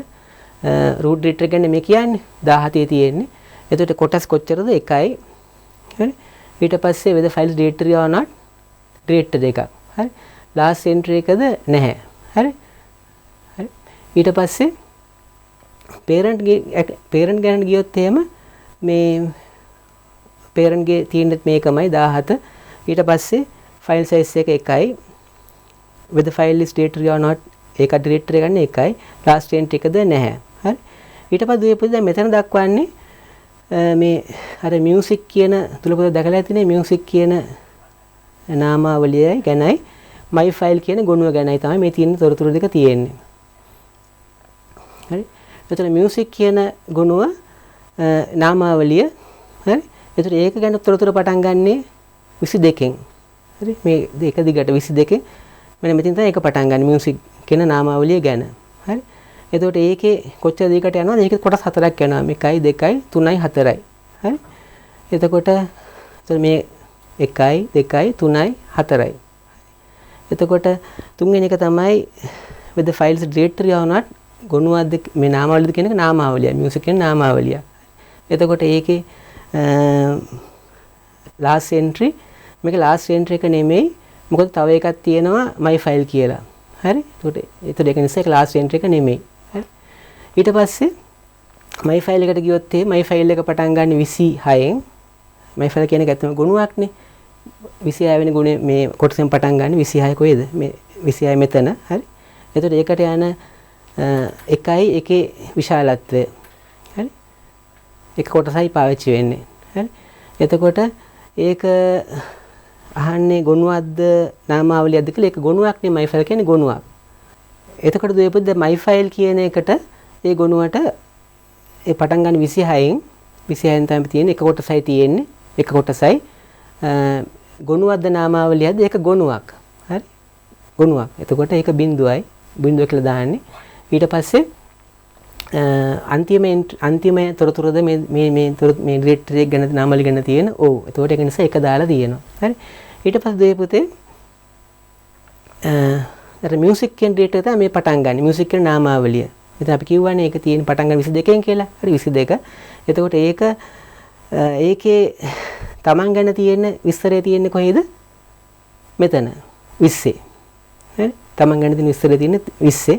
root directory ගැන මේ කියන්නේ 17 තියෙන්නේ. එතකොට කොටස් කොච්චරද? 1යි. හරි. ඊට පස්සේ with the file directory or not directory එකක්. හරි. last entry එකද නැහැ. හරි. හරි. ඊට පස්සේ parent ගැන ගියොත් එහෙම මේ parentගේ තියෙන්නේ මේකමයි 17. ඊට පස්සේ file size එක එකයි. whether file is directory or not ඒක directory ගන්න එකයි. last entry එකද නැහැ. හරි. ඊට පස්සේ දුවේ පුතේ දැන් මෙතන දක්වන්නේ මේ අර music කියන තුලපොත දැකලා ඇතිනේ music කියන නාමාවලියයි ගැනයි my file කියන ගොනුව ගැනයි තමයි මේ තියෙන තොරතුරු දෙක තියෙන්නේ. හරි. එතන music කියන ගොනුව නාමාවලිය හරි. එතන ඒක ගැන තොරතුරු පටන් ගන්නේ 22කින්. හරි. මේ දෙක දිගට 22කින් මෙන්න මෙතන තමයි ඒක පටන් ගන්න music කියන නාමාවලිය ගැන. හරි. එතකොට ඒකේ කොච්චර දිගට යනවද? ඒකේ කොටස් හතරක් යනවා. 1 2 3 4යි. හරි. එතකොට මේ 1 2 3 4යි. එතකොට තුන්වෙනි එක තමයි with the files directory or not ගොනුවක්ද මේ නාමාවලියද කියන එක නාමාවලිය. music කියන නාමාවලිය. එතකොට ඒකේ last entry මේක last entry එක නෙමෙයි. මොකද තව එකක් තියෙනවා my file කියලා. හරි. එතකොට ඒක නිසා ඒක last entry එක නෙමෙයි. හරි. ඊට පස්සේ my file එකට ගියොත් my file එක පටන් ගන්න 26න් my file කියන එක ඇත්තම ගොනුවක්නේ. 26 වෙනි ගුණේ මේ කොටසෙන් පටන් ගන්න 26 කොහෙද? මේ 26 මෙතන. හරි. එතකොට ඒකට යන එකයි එකේ විශාලත්වය. හරි. එක කොටසයි පාවිච්චි වෙන්නේ. හරි. එතකොට ඒක අහන්නේ ගොනුවක්ද නාමාවලියක්ද කියලා. ඒක ගොනුවක් නේ my file කියන්නේ ගොනුවක්. එතකොට දුවේපොත් දැන් my file කියන එකට ඒ ගොනුවට ඒ පටන් ගන්න 26න් 26න් තමයි තියෙන්නේ. එක කොටසයි තියෙන්නේ. එක කොටසයි ගොනුවක්ද නාමාවලියක්ද? ඒක ගොනුවක්. හරි. ගොනුවක්. එතකොට ඒක බිඳුවයි. බිඳුව කියලා දාන්නේ. ඊට පස්සේ අන්තිම තොරතුරුද මේ directory එක ගැන නාමාවලිය ගැන තියෙන. ඔව්. එතකොට ඒක නිසා එක දාලා තියෙනවා. හරි. ඊට පස්සේ දෙය පුතේ අර music කියන directory එක තමයි මේ පටන් ගන්න. music කියන නාමාවලිය. ඉතින් අපි කියවනේ ඒක තියෙන පටන් ගන්න 22න් කියලා. හරි 22. එතකොට ඒකේ තමන් ගැන තියෙන විස්තරය තියෙන්නේ කොහේද? මෙතන 20. හරි? තමන් ගැන තියෙන විස්තරය තියෙන්නේ 20.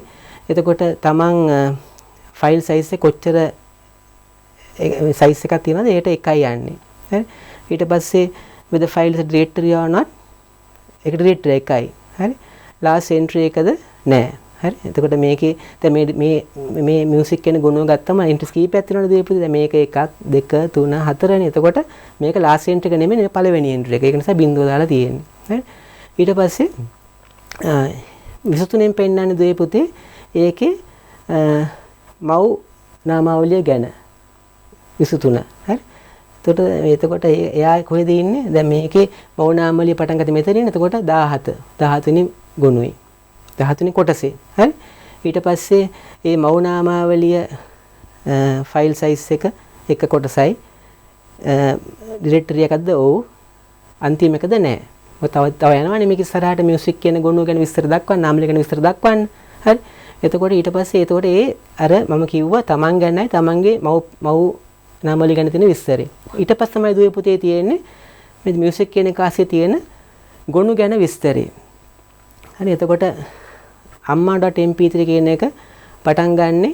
එතකොට තමන් ෆයිල් සයිස් එක කොච්චර සයිස් එකක් තියෙනවද? ඒකට එකයි යන්නේ. හරි? ඊට පස්සේ with the files directory or not ඒක directory එකයි. හරි? last entry එකද නැහැ. හරි. එතකොට මේකේ දැන් මේ music කියන ගුණය ගත්තම entries කීපයක් තියෙනවද දීපුද? දැන් මේක 1 2 3 4නේ. එතකොට මේක last entry එක නෙමෙයි පළවෙනි entry එක. ඒක නිසා බිංදුව දාලා තියෙන්නේ. හරි. ඊට පස්සේ 23න් පෙන්නන්නේ දීපුතේ ඒකේ මව් නාමාවලිය ගැන 23. හරි. එතකොට එයා කොහෙද ඉන්නේ? දැන් මේකේ මව් නාමාවලිය පටන් ගත්තේ මෙතනින්. එතකොට 17 වෙනි ගුණුයි. 17 වෙනි කොටසේ. හරි. ඊට පස්සේ මේ මව් නාමාවලිය ෆයිල් සයිස් එක කොටසයි directory එකක්ද? ඔව්. අන්තිම එකද නැහැ. තව යනවානේ මේක ඉස්සරහට music කියන ගුණුව ගැන විස්තර දක්වන්න, නාමාවලිය ගැන විස්තර දක්වන්න. හරි. එතකොට ඊට පස්සේ ඒ අර මම කිව්වා තමන් ගැනයි තමන්ගේ මව් නාමාවලිය ගැන තියෙන විස්තරය. ඊට පස්සේ තමයි දුවේ පුතේ තියෙන්නේ මේ music කියන එක ASCII තියෙන ගොනු ගැන විස්තරය. හරි. එතකොට amma.mp3 කියන එක පටන් ගන්නෙ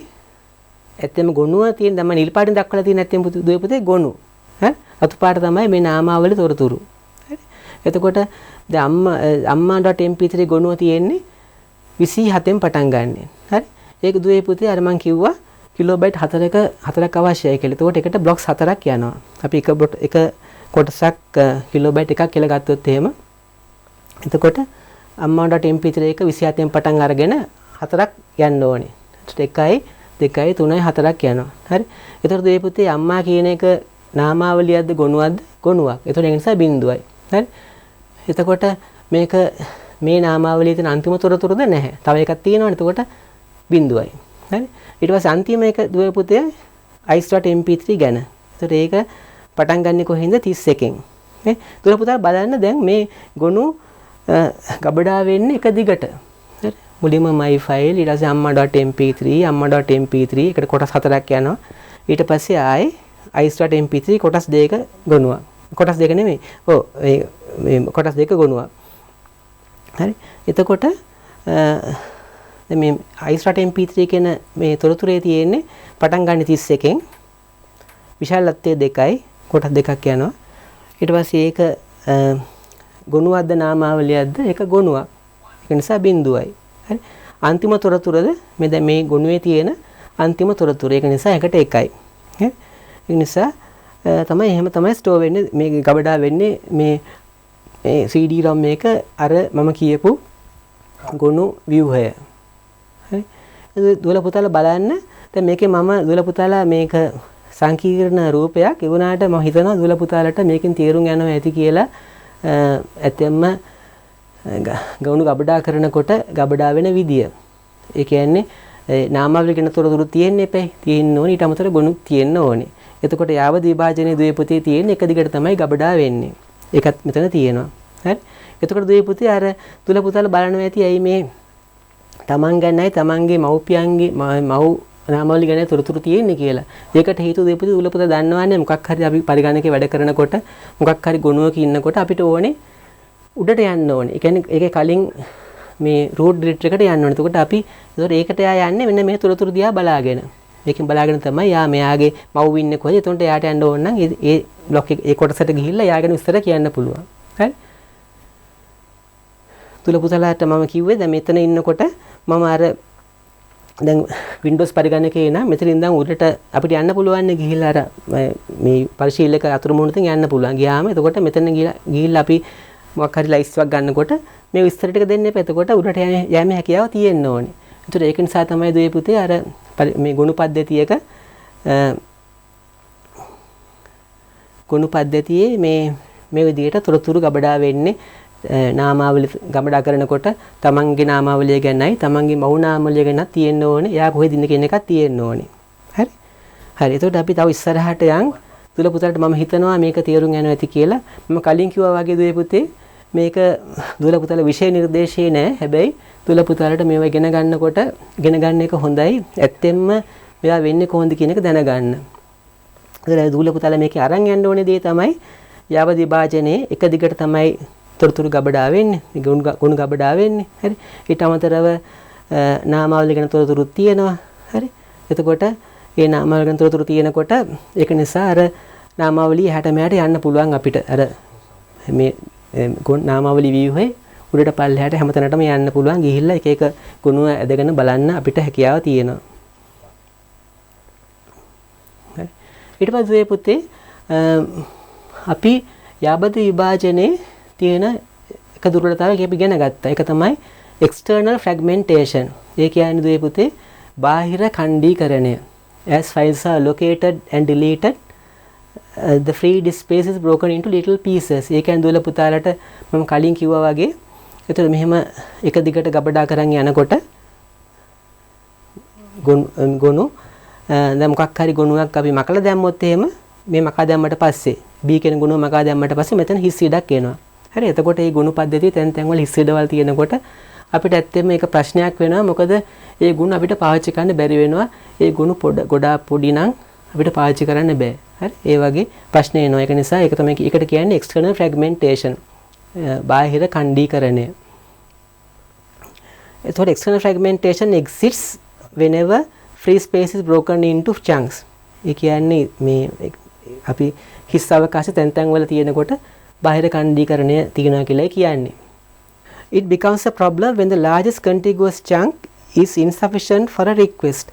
ඇත්තම ගොනුව තියෙන දැන් මම නිල් පාටින් දක්වලා තියෙන ඇත්තම දුවේ පුතේ ගොනු. හරි. අතු පාට තමයි මේ නාමාවලිය තොරතුරු. හරි. එතකොට දැන් amma.mp3 ගොනුව තියෙන්නේ 27න් පටන් ගන්නෙ. හරි. ඒක දුවේ පුතේ අර මම කිව්වා කිලෝබයිට් 4ක් අවශ්‍යයි කියලා. එතකොට එකට බ්ලොක්ස් 4ක් යනවා. අපි එක කොටසක් කිලෝබයිට් එකක් කියලා ගත්තොත් එහෙම. එතකොට amma.mp3 එක 27න් පටන් අරගෙන 4ක් යන්න ඕනේ. එතකොට 1 2 3 4ක් යනවා. හරි. එතකොට දුවේ පුතේ අම්මා කියන එක නාමාවලියක්ද ගොනුවක්ද? ගොනුවක්. එතකොට ඒ නිසා බිඳුවයි. හරි. එතකොට මේක මේ නාමාවලියේ තියෙන අන්තිම තොරතුරුද නැහැ. තව එකක් තියෙනවනේ. එතකොට බිඳුවයි. හරි. ඊට පස්සේ අන්තිම එක දුවේ පුතේ ice.mp3 ගැන. එතකොට ඒක පටන් ගන්නෙ කොහෙන්ද? 31කින්. නේ? දුවේ පුතා බලන්න දැන් මේ ගොනු ගබඩා වෙන්නේ එක දිගට. හරි. මුලින්ම my file ඊට පස්සේ amma.mp3 එකට කොටස් 4ක් යනවා. ඊට පස්සේ ආයේ ice.mp3 කොටස් 2ක ගොනුවක්. කොටස් 2 නෙමෙයි. ඔව් මේ කොටස් 2ක ගොනුවක්. හරි. එතකොට මේ ice.mp3 කියන මේ තොරතුරේ තියෙන්නේ පටන් ගන්න 31කින් විශාලත්වය 2යි කොටස් 2ක් යනවා. ඊට පස්සේ ඒක ගොනුවක්ද නාමාවලියක්ද? ඒක ගොනුවක්. ඒක නිසා බිඳුවයි. හරි. අන්තිම තොරතුරද මේ දැන් මේ ගොනුවේ තියෙන අන්තිම තොරතුර. ඒක නිසා එකට එකයි. හරි. ඒ නිසා තමයි එහෙම තමයි ස්ටෝර් වෙන්නේ මේ ගබඩා වෙන්නේ මේ CD ROM එක අර මම කියපු ගොනු ව්‍යුහය. හරි. දුවලා පුතාලා බලන්න. දැන් මේකේ මම දුවලා පුතාලා මේක සංකීර්ණ රූපයක්. ඒ වුණාට මම හිතනවා දුවලා පුතාලට මේකෙන් තේරුම් යනවා ඇති කියලා. ඇත්තෙන්ම ගොනු ගබඩා කරනකොට ගබඩා වෙන විදිය. ඒ කියන්නේ නාමාවලිය ගැන තොරතුරු තියෙන්න එපේ. තියෙන්න ඕනේ. ඊට අමතරව ගොනු තියෙන්න ඕනේ. එතකොට යාවද විභාජනයේ ද්වේ පුතේ තියෙන එක දිගට තමයි ගබඩා වෙන්නේ. ඒකත් මෙතන තියෙනවා. හරි. එතකොට ද්වේ පුතේ අර දුවලා පුතාලා බලනවා ඇති ඇයි මේ තමන් ගැනයි තමන්ගේ මව්පියන්ගේ මව් නාමාවලිය ගැන තොරතුරු තියෙන්නේ කියලා. ඒකට හේතුව ද්වේ පුතේ දුවලා පුතා දන්නවන්නේ මොකක් හරි අපි පරිගණකේ වැඩ කරනකොට මොකක් හරි ගුණයක ඉන්නකොට අපිට ඕනේ උඩට යන්න ඕනේ. ඒ කියන්නේ ඒකේ කලින් මේ රූට් ඩිරෙක්ටර් එකට යන්න ඕනේ. එතකොට අපි ඒකට යන්නේ මෙන්න මේ තොරතුරු දිහා බලාගෙන. මේකෙන් බලාගෙන තමයි යා මෙයාගේ මව් ඉන්නේ කොහෙද? එතකොට එයාට යන්න ඕන නම් ඒ බ්ලොක් එක ඒ කොටසට ගිහිල්ලා යාගෙන විස්තර කියන්න පුළුවන්. හරි? තුල පුතලාට මම කිව්වේ දැන් මෙතන ඉන්නකොට මම අර දැන් Windows පරිගණකේ නම් මෙතන ඉඳන් උඩට අපිට යන්න පුළුවන් නේ ගිහිල්ලා අර මේ පරිශීලක අතුරු මුහුණකින් යන්න පුළුවන්. ගියාම එතකොට මෙතන ගිහිල්ලා අපි මොකක් හරි ලයිස්ට් එකක් ගන්නකොට මේ විස්තර ටික දෙන්න එපා. එතකොට උඩට යෑමේ හැකියාව තියෙන්න ඕනේ. ඒතර ඒක නිසා තමයි දුවේ පුතේ අර මේ ගුණ පද්ධතියක ගුණ පද්ධතියේ මේ විදිහට තොරතුරු ගබඩා වෙන්නේ නාමාවලිය ගබඩා කරනකොට තමන්ගේ නාමාවලිය ගැනයි තමන්ගේ මව් නාමාවලිය ගැනත් තියෙන්න ඕනේ. එයා කොහෙද ඉන්නේ කියන එකක් තියෙන්න ඕනේ. හරි. හරි. එතකොට අපි තව ඉස්සරහට යන් දුල පුතාට මම හිතනවා මේක තේරුම් යනවා ඇති කියලා. මම කලින් කිව්වා වගේ දුවේ පුතේ මේක දුල පුතාලා විෂය නිර්දේශේ නෑ. හැබැයි දුල පුතාලට මේවා ඉගෙන ගන්නකොට ඉගෙන ගන්න එක හොඳයි. ඇත්තෙන්ම මේවා වෙන්නේ කොහොමද කියන එක දැනගන්න. ඒතර දුල පුතාලා මේකේ අරන් යන්න ඕනේ දේ තමයි යාවද විභාජනයේ එක දිගට තමයි තොරතුරු ගබඩා වෙන්නේ. ගුණ ගබඩා වෙන්නේ. හරි. ඊට අමතරව නාමාවලිය ගැන තොරතුරු තියෙනවා. හරි. එතකොට ඒ නාමාවලිය ගැන තොරතුරු තියෙනකොට ඒක නිසා අර නාමාවලිය එහාට මෙහාට යන්න පුළුවන් අපිට. අර මේ නාමාවලිය ව්‍යුහේ උඩට පල්ලෙහාට හැමතැනටම යන්න පුළුවන්. ගිහිල්ලා එක එක ගුණ ඇදගෙන බලන්න අපිට හැකියාව තියෙනවා. හරි. ඊට පස්සේ පුතේ අපි යාබද විභාජනයේ තියෙන එක දුර්වලතාවයක් අපි ඉගෙන ගත්තා. ඒක තමයි external fragmentation. ඒ කියන්නේ දුවේ පුතේ බාහිර ඛණ්ඩීකරණය. As files are located and deleted, the free disk space is broken into little pieces. ඒ කියන්නේ දුවල පුතාලට මම කලින් කිව්වා වගේ. ඒතර මෙහෙම එක දිගට ගබඩා කරන් යනකොට ගොනු දැන් මොකක් හරි ගොනුවක් අපි මකලා දැම්මොත් එහෙම මේ මකා දැම්මට පස්සේ B කියන ගුණය මකා දැම්මට පස්සේ මෙතන හිස් ඉඩක් එනවා. හරි. එතකොට මේ ගුණ පද්ධතිය තැන් තැන් වල හිස් ඉඩවල් තියෙනකොට අපිට ඇත්තටම මේක ප්‍රශ්නයක් වෙනවා. මොකද ඒ ගුණ අපිට පාවිච්චි කරන්න බැරි වෙනවා. ඒ ගුණ ගොඩාක් පොඩි නම් අපිට පාවිච්චි කරන්න බෑ. හරි. ඒ වගේ ප්‍රශ්න එනවා. ඒක නිසා ඒක තමයි ඒකට කියන්නේ external fragmentation. බාහිර ඛණ්ඩීකරණය. එතකොට external fragmentation exists whenever free space is broken into chunks. ඒ කියන්නේ මේ අපි හිස් අවකාශ තැන් තැන් වල තියෙනකොට බාහිර ඛණ්ඩීකරණය තියෙනවා කියලා කියන්නේ. It becomes a problem when the largest contiguous chunk is insufficient for a request.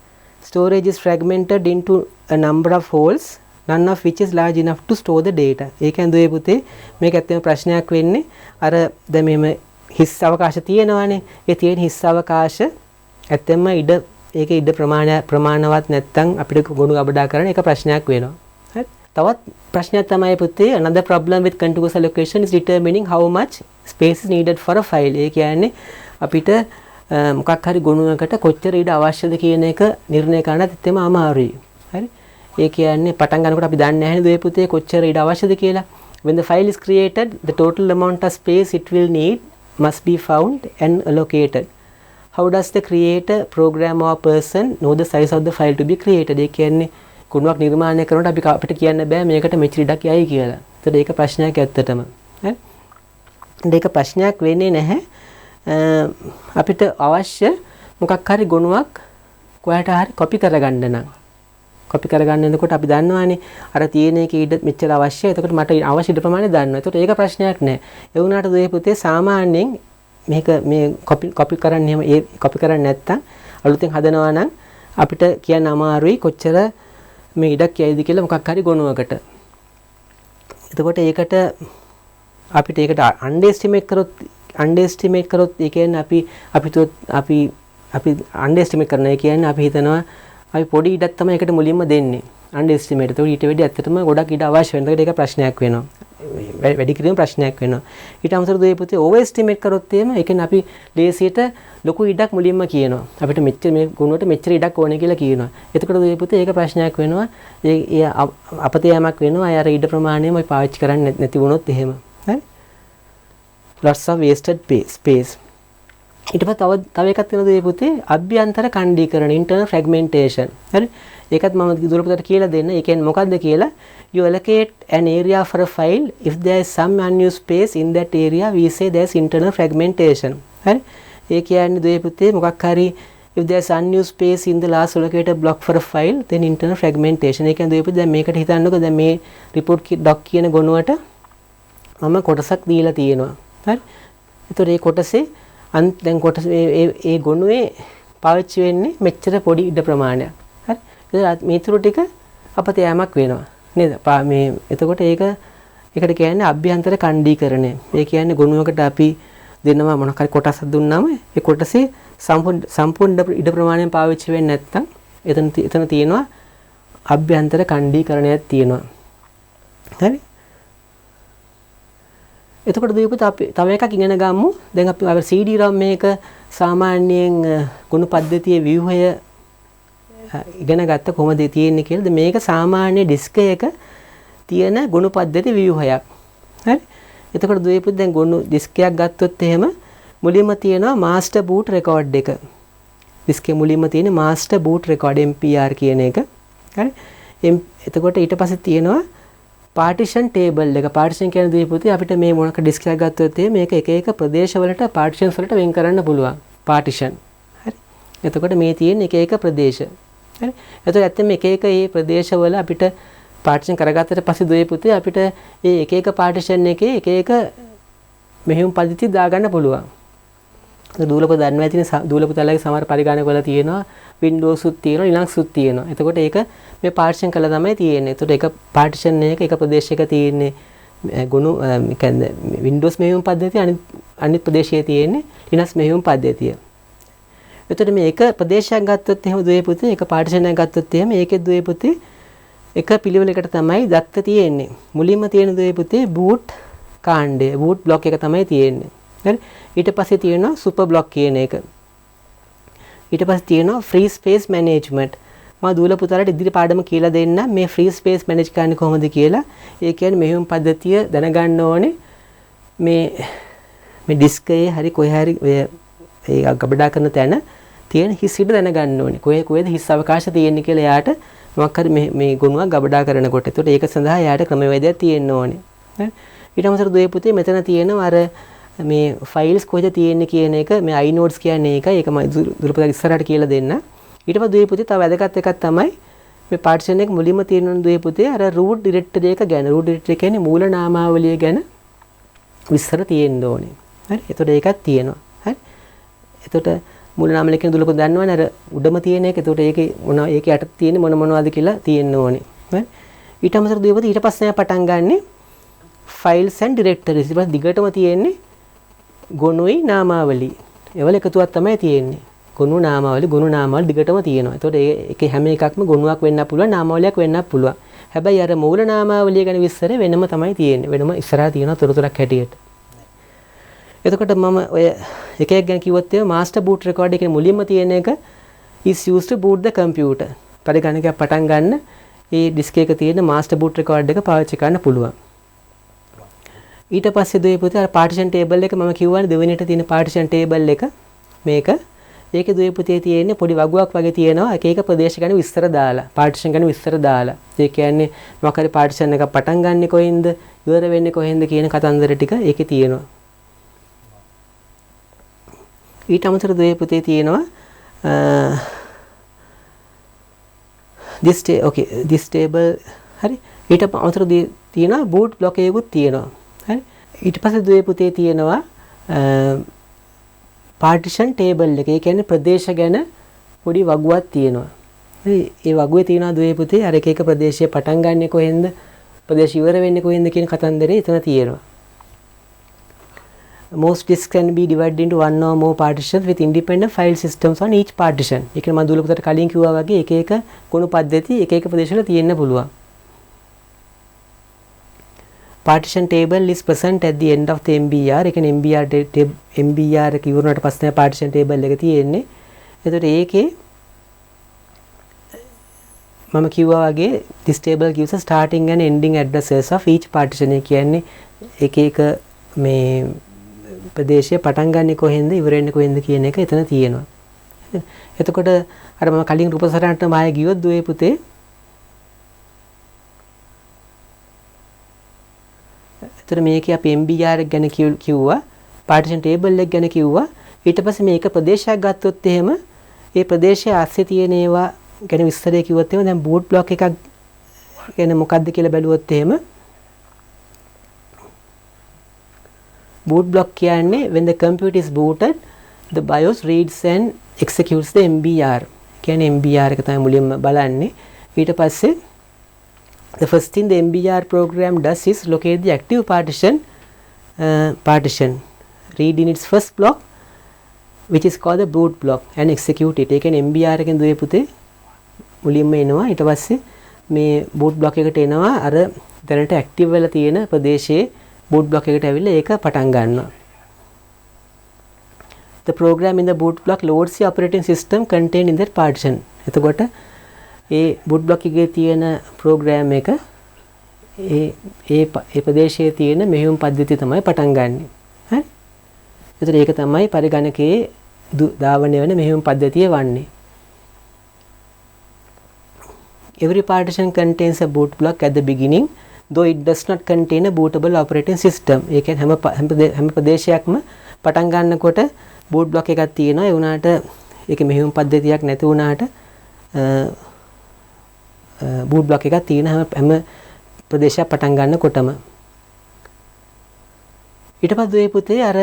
Storage is fragmented into a number of holes, none of which is large enough to store the data. ඒ කියන්නේ දුවේ පුතේ මේක ඇත්තම ප්‍රශ්නයක් වෙන්නේ අර දැන් මෙහෙම හිස් අවකාශ තියෙනවානේ. ඒ තියෙන හිස් අවකාශ ඇත්තම ඒකේ ඉඩ ප්‍රමාණවත් නැත්නම් අපිට ගොනු ගබඩා කරන්න ඒක ප්‍රශ්නයක් වෙනවා. හරි. තවත් ප්‍රශ්නයක් තමයි පුතේ another problem with contiguous allocation is determining how much space is needed for a file. ඒ කියන්නේ අපිට මොකක් හරි ගොනුවකට කොච්චර ඉඩ අවශ්‍යද කියන එක නිර්ණය කරන්නත් එතෙම අමාරුයි. හරි. ඒ කියන්නේ පටන් ගන්නකොට අපි දන්නේ නැහැ නේද පුතේ කොච්චර ඉඩ අවශ්‍යද කියලා. When the file is created, the total amount of space it will need must be found and allocated. How does the creator, programmer or person know the size of the file to be created? ඒ කියන්නේ ගුණයක් නිර්මාණය කරනකොට අපිට කියන්න බෑ මේකට මෙච්චර ඉඩක් යයි කියලා. ඒතර ඒක ප්‍රශ්නයක් ඇත්තටම. හරි. ඒක ප්‍රශ්නයක් වෙන්නේ නැහැ. අපිට අවශ්‍ය මොකක් හරි ගුණයක් කොහට හරි කොපි කරගන්න නම්. කොපි කරගන්න එනකොට අපි දන්නවානේ අර තියෙන එකේ ඉඩ මෙච්චර අවශ්‍යයි. එතකොට මට අවශ්‍ය ඉඩ ප්‍රමාණය දන්නවා. එතකොට ඒක ප්‍රශ්නයක් නෑ. ඒ වුණාට දුවේ පුතේ සාමාන්‍යයෙන් මේක මේ කොපි කරන්න එහෙම ඒ කොපි කරන්නේ නැත්තම් අලුතෙන් හදනවා නම් අපිට කියන්න අමාරුයි කොච්චර මේ ඉඩක් යයිද කියලා මොකක් හරි ගොනුවකට. එතකොට ඒකට අපිට ඒකට අන්ඩර්ස්ටිමේට් කරොත් ඒ කියන්නේ අපි අන්ඩර්ස්ටිමේට් කරනවා. ඒ කියන්නේ අපි හිතනවා අපි පොඩි ඉඩක් තමයි ඒකට මුලින්ම දෙන්නේ. අන්ඩර්ස්ටිමේට්. ඒතකොට ඊට වැඩි ඇත්තටම ගොඩක් ඉඩ අවශ්‍ය වෙනවා. ඒකට ඒක ප්‍රශ්නයක් වෙනවා. වැඩි කිරීම ප්‍රශ්නයක් වෙනවා. ඊට අමතරව දුවේ පුතේ ඕවර් එස්ටිමේට් කරොත් එහෙම ඒ කියන්නේ අපි ලේසියට ලොකු ඉඩක් මුලින්ම කියනවා. අපිට මෙච්චර මේ ගුණයට මෙච්චර ඉඩක් ඕනේ කියලා කියනවා. එතකොට දුවේ පුතේ ඒක ප්‍රශ්නයක් වෙනවා. ඒ අපතේ යමක් වෙනවා. අය අර ඉඩ ප්‍රමාණයම අපි පාවිච්චි කරන්නේ නැති වුණොත් එහෙම. හරි? lots of wasted space. ඊට පස්සේ තව එකක් තියෙනවා දුවේ පුතේ අභ්‍යන්තර ඛණ්ඩීකරණ internal fragmentation. හරි? ඒකත් මම දුර පුතට කියලා දෙන්න. ඒ කියන්නේ මොකද්ද කියලා you allocate an area for a file if there is some unused space in that area we say there is internal fragmentation. හරි? ඒ කියන්නේ දුවේ පුතේ මොකක් හරි if there is unused space in the last allocated block for a file then internal fragmentation. ඒ කියන්නේ දුවේ පුතේ දැන් මේකට හිතන්නකෝ දැන් මේ report doc කියන ගොනුවට මම කොටසක් දීලා තියෙනවා. හරි? ඒතකොට මේ කොටසේ දැන් කොටස ඒ ගොනුවේ පාවිච්චි වෙන්නේ මෙච්චර පොඩි ඉඩ ප්‍රමාණයක්. හරි? ඒතර මේ තුරු ටික අපතේ යමක් වෙනවා. නේද? මේ එතකොට ඒකට කියන්නේ අභ්‍යන්තර ඛණ්ඩීකරණය. ඒ කියන්නේ ගොනුවකට අපි දෙනවා මොනක් හරි කොටසක් දුන්නාම ඒ කොටසේ සම්පූර්ණ ඉඩ ප්‍රමාණයෙන් පාවිච්චි වෙන්නේ නැත්නම් එතන තියෙනවා අභ්‍යන්තර ඛණ්ඩීකරණයක් තියෙනවා. හරි? එතකොට දීපුත අපි තව එකක් ඉගෙන ගමු. දැන් අපි CD-ROM මේක සාමාන්‍යයෙන් ගුණ පද්ධතියේ ව්‍යුහය ඉගෙන ගත්ත කොහොමද තියෙන්නේ කියලා. මේක සාමාන්‍ය ඩිස්ක් එක තියෙන ගුණ පද්ධති ව්‍යුහයක්. හරි? එතකොට දීපුත දැන් ගුණ ඩිස්ක් එකක් ගත්තොත් එහෙම මුලින්ම තියෙනවා master boot record එක. ඩිස්ක් එකේ මුලින්ම තියෙන master boot record MPR කියන එක. හරි? එතකොට ඊට පස්සේ තියෙනවා partition table එක. partition කියන්නේ දීපුතේ අපිට මේ මොනක ඩිස්ක් එකක් ගත්තොත් මේක එක එක ප්‍රදේශ වලට partitions වලට වෙන් කරන්න පුළුවන්. partition. හරි? එතකොට මේ තියෙන එක එක ප්‍රදේශ. හරි? එතකොට ඇත්තටම එක එක මේ ප්‍රදේශ වල අපිට partition කරගත්තට පස්සේ දීපුතේ අපිට මේ එක එක partition එකේ එක එක මෙහෙයුම් පද්ධති දාගන්න පුළුවන්. දූලපොත දන්නවා ඇතිනේ දූලපොතලගේ සමහර පරිගණක වල තියෙනවා Windows උත් තියෙනවා Linux උත් තියෙනවා. එතකොට ඒක මේ partition කළා තමයි තියෙන්නේ. එතකොට එක partition එක ප්‍රදේශයක තියෙන්නේ ගුණ කියන්නේ Windows මෙහෙයුම් පද්ධතිය අනිත් ප්‍රදේශයේ තියෙන්නේ Linux මෙහෙයුම් පද්ධතිය. එතකොට මේ එක ප්‍රදේශයක් ගත්තොත් එහෙම දුවේ පුතේ එක partition එකක් ගත්තොත් එහෙම ඒකේ දුවේ පුතේ එක පිළිවෙලකට තමයි දත්ත තියෙන්නේ. මුලින්ම තියෙන දුවේ පුතේ boot කාණ්ඩය boot block එක තමයි තියෙන්නේ. හරි? ඊට පස්සේ තියෙනවා super block කියන එක. ඊට පස්සේ තියෙනවා free space management. මම දූල පුතාලට ඉදිරි පාඩම කියලා දෙන්න මේ free space manage කරන්නේ කොහොමද කියලා. ඒ කියන්නේ මෙහෙයුම් පද්ධතිය දැනගන්න ඕනේ මේ ඩිස්ක් එකේ හරි කොහේ හරි ඔය ඒ ගබඩා කරන තැන තියෙන හිස් ඉඩ දැනගන්න ඕනේ. කොහෙද හිස් අවකාශ තියෙන්නේ කියලා එයාට මොකක් හරි මේ ගුණයක් ගබඩා කරනකොට. ඒකට ඒක සඳහා එයාට ක්‍රමවේදයක් තියෙන්න ඕනේ. හරි? ඊට අමතරව දුවේ පුතේ මෙතන තියෙනවා අර මේ ෆයිල්ස් කොහෙද තියෙන්නේ කියන එක මේ inodes කියන්නේ ඒකයි. ඒක මම දුරපත ඉස්සරහට කියලා දෙන්න. ඊට පස්සේ දුවේ පුතේ තව වැදගත් එකක් තමයි මේ partition එක මුලින්ම තියෙන දුවේ පුතේ අර root directory එක ගැන. root directory කියන්නේ මූල නාමාවලිය ගැන විස්තර තියෙන්න ඕනේ. හරි? එතකොට ඒකක් තියෙනවා. හරි? එතකොට මූල නාමාවලිය කියන දුලපත දන්නවනේ අර උඩම තියෙන එක. එතකොට ඒකේ ඒකේ යට තියෙන්නේ මොනවද කියලා තියෙන්න ඕනේ. හරි? ඊට අමතරව දුවේ පුතේ ඊට පස්සේ පටන් ගන්නේ files and directories. ඊට පස්සේ දිගටම තියෙන්නේ ගොනුයි නාමාවලි. ඒවල එකතුවක් තමයි තියෙන්නේ. ගොනු නාමාවලි දිගටම තියෙනවා. ඒතකොට ඒකේ හැම එකක්ම ගොනුවක් වෙන්න පුළුවන් නාමාවලියක් වෙන්නත් පුළුවන්. හැබැයි අර මූල නාමාවලිය ගැන විස්තර වෙනම තමයි තියෙන්නේ. වෙනම ඉස්සරහා තියෙනවා තොරතුරක් හැටියට. එතකොට මම ඔය එක එක ගැන කිව්වොත් ඒ master boot record එකේ මුලින්ම තියෙන එක is used to boot the computer. පරිගණකයක් පටන් ගන්න මේ ඩිස්ක් එකේ තියෙන master boot record එක පාවිච්චි කරන්න පුළුවන්. ඊට පස්සේ දුවේ පුතේ අර partition table එක මම කිව්වනේ දෙවෙනිට තියෙන partition table එක මේක. ඒකේ දුවේ පුතේ තියෙන්නේ පොඩි වගුවක් වගේ තියෙනවා එක එක ප්‍රදේශ ගැන විස්තර දාලා partition ගැන විස්තර දාලා. ඒ කියන්නේ මොකක් හරි partition එකක් පටන් ගන්නෙ කොහෙන්ද ඉවර වෙන්නේ කොහෙන්ද කියන කතන්දර ටික ඒකේ තියෙනවා. ඊට අමතරව දුවේ පුතේ තියෙනවා this table හරි ඊට අමතරව තියෙනවා boot block එකකුත් තියෙනවා හරි ඊට පස්සේ දුවේ පුතේ තියෙනවා partition table එක. ඒ කියන්නේ ප්‍රදේශ ගැන පොඩි වගුවක් තියෙනවා. හරි ඒ වගුවේ තියෙනවා දුවේ පුතේ අර එක එක ප්‍රදේශයේ පටන් ගන්නෙ කොහෙන්ද ප්‍රදේශ ඉවර වෙන්නේ කොහෙන්ද කියන කතන්දරේ එතන තියෙනවා. Most disks can be divided into one or more partitions with independent file systems on each partition. ඒක මම දුවල පුතට කලින් කිව්වා වගේ එක එක ගුණ පද්ධති එක එක ප්‍රදේශවල තියෙන්න පුළුවන්. Partition table is present at the end of the MBR. ඒ කියන්නේ MBR එක ඉවරනට පස්සේ partition table එක තියෙන්නේ. එතකොට ඒකේ මම කිව්වා වගේ this table gives a starting and ending addresses of each partition. ඒ කියන්නේ එක එක මේ ප්‍රදේශය පටන් ගන්නෙ කොහෙන්ද ඉවර වෙන්නේ කොහෙන්ද කියන එක එතන තියෙනවා. එතකොට අර මම කලින් රූපසටහනට මාය ගියොත් දුවේ පුතේ එතන මේකේ අපි MBR එක ගැන කිව්වා partition table එක ගැන කිව්වා ඊට පස්සේ මේක ප්‍රදේශයක් ගත්තොත් එහෙම ඒ ප්‍රදේශයේ ASCII තියෙන ඒවා ගැන විස්තරය කිව්වොත් එහෙම දැන් boot block එකක් ගැන මොකක්ද කියලා බැලුවොත් එහෙම boot block කියන්නේ when the computer is booted the BIOS reads and executes the MBR. කියන්නේ MBR එක තමයි මුලින්ම බලන්නේ. ඊට පස්සේ the first thing the MBR program does is locate the active partition read in its first block which is called the boot block and execute it. ඒ කියන්නේ MBR එකෙන් දුවේ පුතේ මුලින්ම එනවා ඊට පස්සේ මේ boot block එකට එනවා අර දැනට active වෙලා තියෙන ප්‍රදේශයේ boot block එකට ඇවිල්ලා ඒක පටන් ගන්නවා. The program in the boot block loads the operating system contained in that partition. එතකොට ඒ boot block එකේ තියෙන program එක ඒ ප්‍රදේශයේ තියෙන මෙහෙයුම් පද්ධතිය තමයි පටන් ගන්නෙ. හරි? එතකොට ඒක තමයි පරිගණකයේ ධාවනය වෙන මෙහෙයුම් පද්ධතිය වන්නේ. Every partition contains a boot block at the beginning though it does not contain a bootable operating system. ඒ කියන්නේ හැම ප්‍රදේශයක්ම පටන් ගන්නකොට boot block එකක් තියෙනවා. ඒ වුණාට ඒක මෙහෙයුම් පද්ධතියක් නැති වුණාට boot block එකක් තියෙන හැම ප්‍රදේශයක් පටන් ගන්නකොටම ඊට පස්සේ මේ පුතේ අර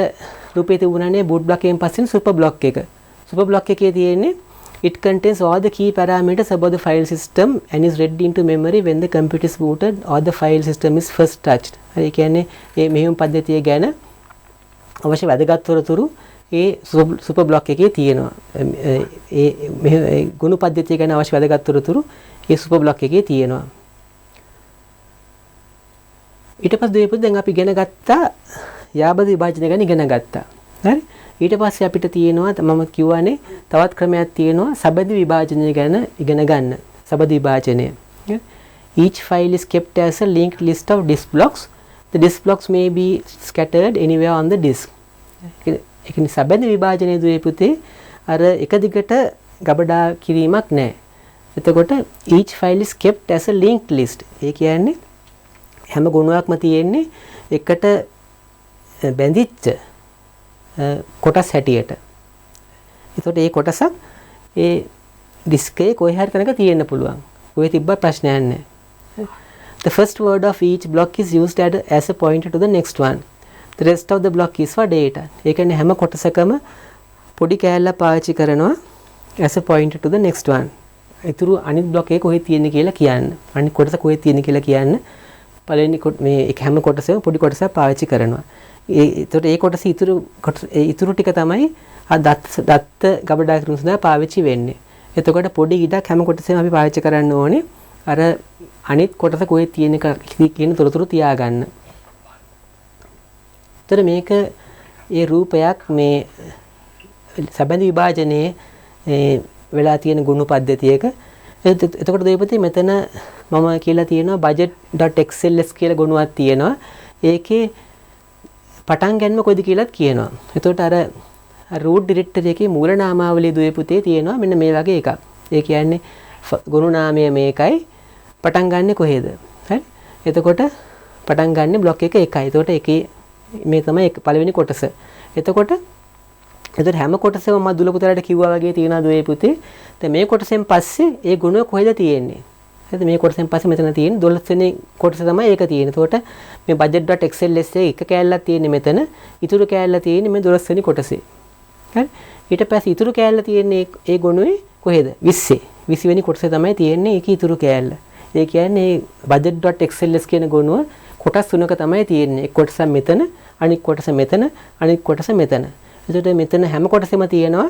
රූපේ තිබුණානේ boot block එකෙන් පස්සේ super block එක. super block එකේ තියෙන්නේ it contains all the key parameters about the file system and is read into memory when the computer is booted or the file system is first touched. ඒ කියන්නේ මේ මෙහෙයුම් පද්ධතිය ගැන අවශ්‍ය වැදගත් තොරතුරු ඒ super block එකේ තියෙනවා. ඒ ගුණ පද්ධතිය ගැන අවශ්‍ය වැදගත් තොරතුරු ඒ super block එකේ තියෙනවා. ඊට පස්සේ දැන් අපි ඉගෙන ගත්තා යාබද විභාජනය ගැන ඉගෙන ගත්තා. හරි? ඊට පස්සේ අපිට තියෙනවා මම කියවනේ තවත් ක්‍රමයක් තියෙනවා සබඳ විභාජනය ගැන ඉගෙන ගන්න. සබඳ විභාජනය. Each file is kept as a linked list of disk blocks. The disk blocks may be scattered anywhere on the disk. ඒ කියන්නේ සබඳ විභාජනයේ දුවේ පුතේ අර එක දිගට ගබඩා කිරීමක් නැහැ. එතකොට each file is kept as a linked list. ඒ කියන්නේ හැම ගුණයක්ම තියෙන්නේ එකට බැඳිච්ච කොටස් හැටියට. ඒතකොට මේ කොටසක් ඒ ඩිස්ක් එකේ කොහේ හරි තැනක තියෙන්න පුළුවන්. ඔය තිබ්බ ප්‍රශ්නයක් නැහැ. The first word of each block is used as a pointer to the next one. The rest of the block is for data. ඒ කියන්නේ හැම කොටසකම පොඩි කෑල්ලක් පාවිච්චි කරනවා as a pointer to the next one. ඊතුරු අනිත් block එක කොහෙද තියෙන්නේ කියලා කියන්න. අනිත් කොටස කොහෙද තියෙන්නේ කියලා කියන්න. පළවෙනි මේ හැම කොටසෙම පොඩි කොටසක් පාවිච්චි කරනවා. ඒතකොට ඒ කොටස ඉතුරු ටික තමයි දත්ත ගබඩා කිරීම සඳහා පාවිච්චි වෙන්නේ. එතකොට පොඩි ඉඩක් හැම කොටසෙම අපි පාවිච්චි කරන්න ඕනේ අර අනිත් කොටස කොහෙද තියෙන කියන තොරතුරු තියාගන්න. ඒතර මේක ඒ රූපයක් මේ සබඳ විභාජනයේ වෙලා තියෙන ගුණ පද්ධතියක. එතකොට දෙවිපති මෙතන මම කියලා තියෙනවා budget.xls කියලා ගුණයක් තියෙනවා. ඒකේ පටන් ගන්නම කොයිද කියලාත් කියනවා. එතකොට අර root directory එකේ මූල නාමාවලිය දුවේ පුතේ තියෙනවා මෙන්න මේ වගේ එකක්. ඒ කියන්නේ ගුණ නාමය මේකයි පටන් ගන්නෙ කොහෙද? හරි? එතකොට පටන් ගන්නෙ block එක එකයි. එතකොට එකේ මේ තමයි පළවෙනි කොටස. එතකොට එතකොට හැම කොටසෙම මම දුල පුතාලට කිව්වා වගේ තියනවා දුවේ පුතේ. දැන් මේ කොටසෙන් පස්සේ ඒ ගුණය කොහෙද තියෙන්නේ? හරිද? මේ කොටසෙන් පස්සේ මෙතන තියෙන 12 වෙනි කොටස තමයි ඒක තියෙන්නේ. එතකොට මේ budget.xls එක කෑල්ලක් තියෙන්නේ මෙතන. ඉතුරු කෑල්ල තියෙන්නේ මේ 12 වෙනි කොටසේ. හරි? ඊට පස්සේ ඉතුරු කෑල්ල තියෙන්නේ ඒ ගුණේ කොහෙද? 20. 20 වෙනි කොටසේ තමයි තියෙන්නේ ඒකේ ඉතුරු කෑල්ල. ඒ කියන්නේ budget.xls කියන ගුණුව කොටස් තුනක තමයි තියෙන්නේ. එක් කොටසක් මෙතන, අනිත් කොටස මෙතන, අනිත් කොටස මෙතන. එතකොට මෙතන හැම කොටසෙම තියෙනවා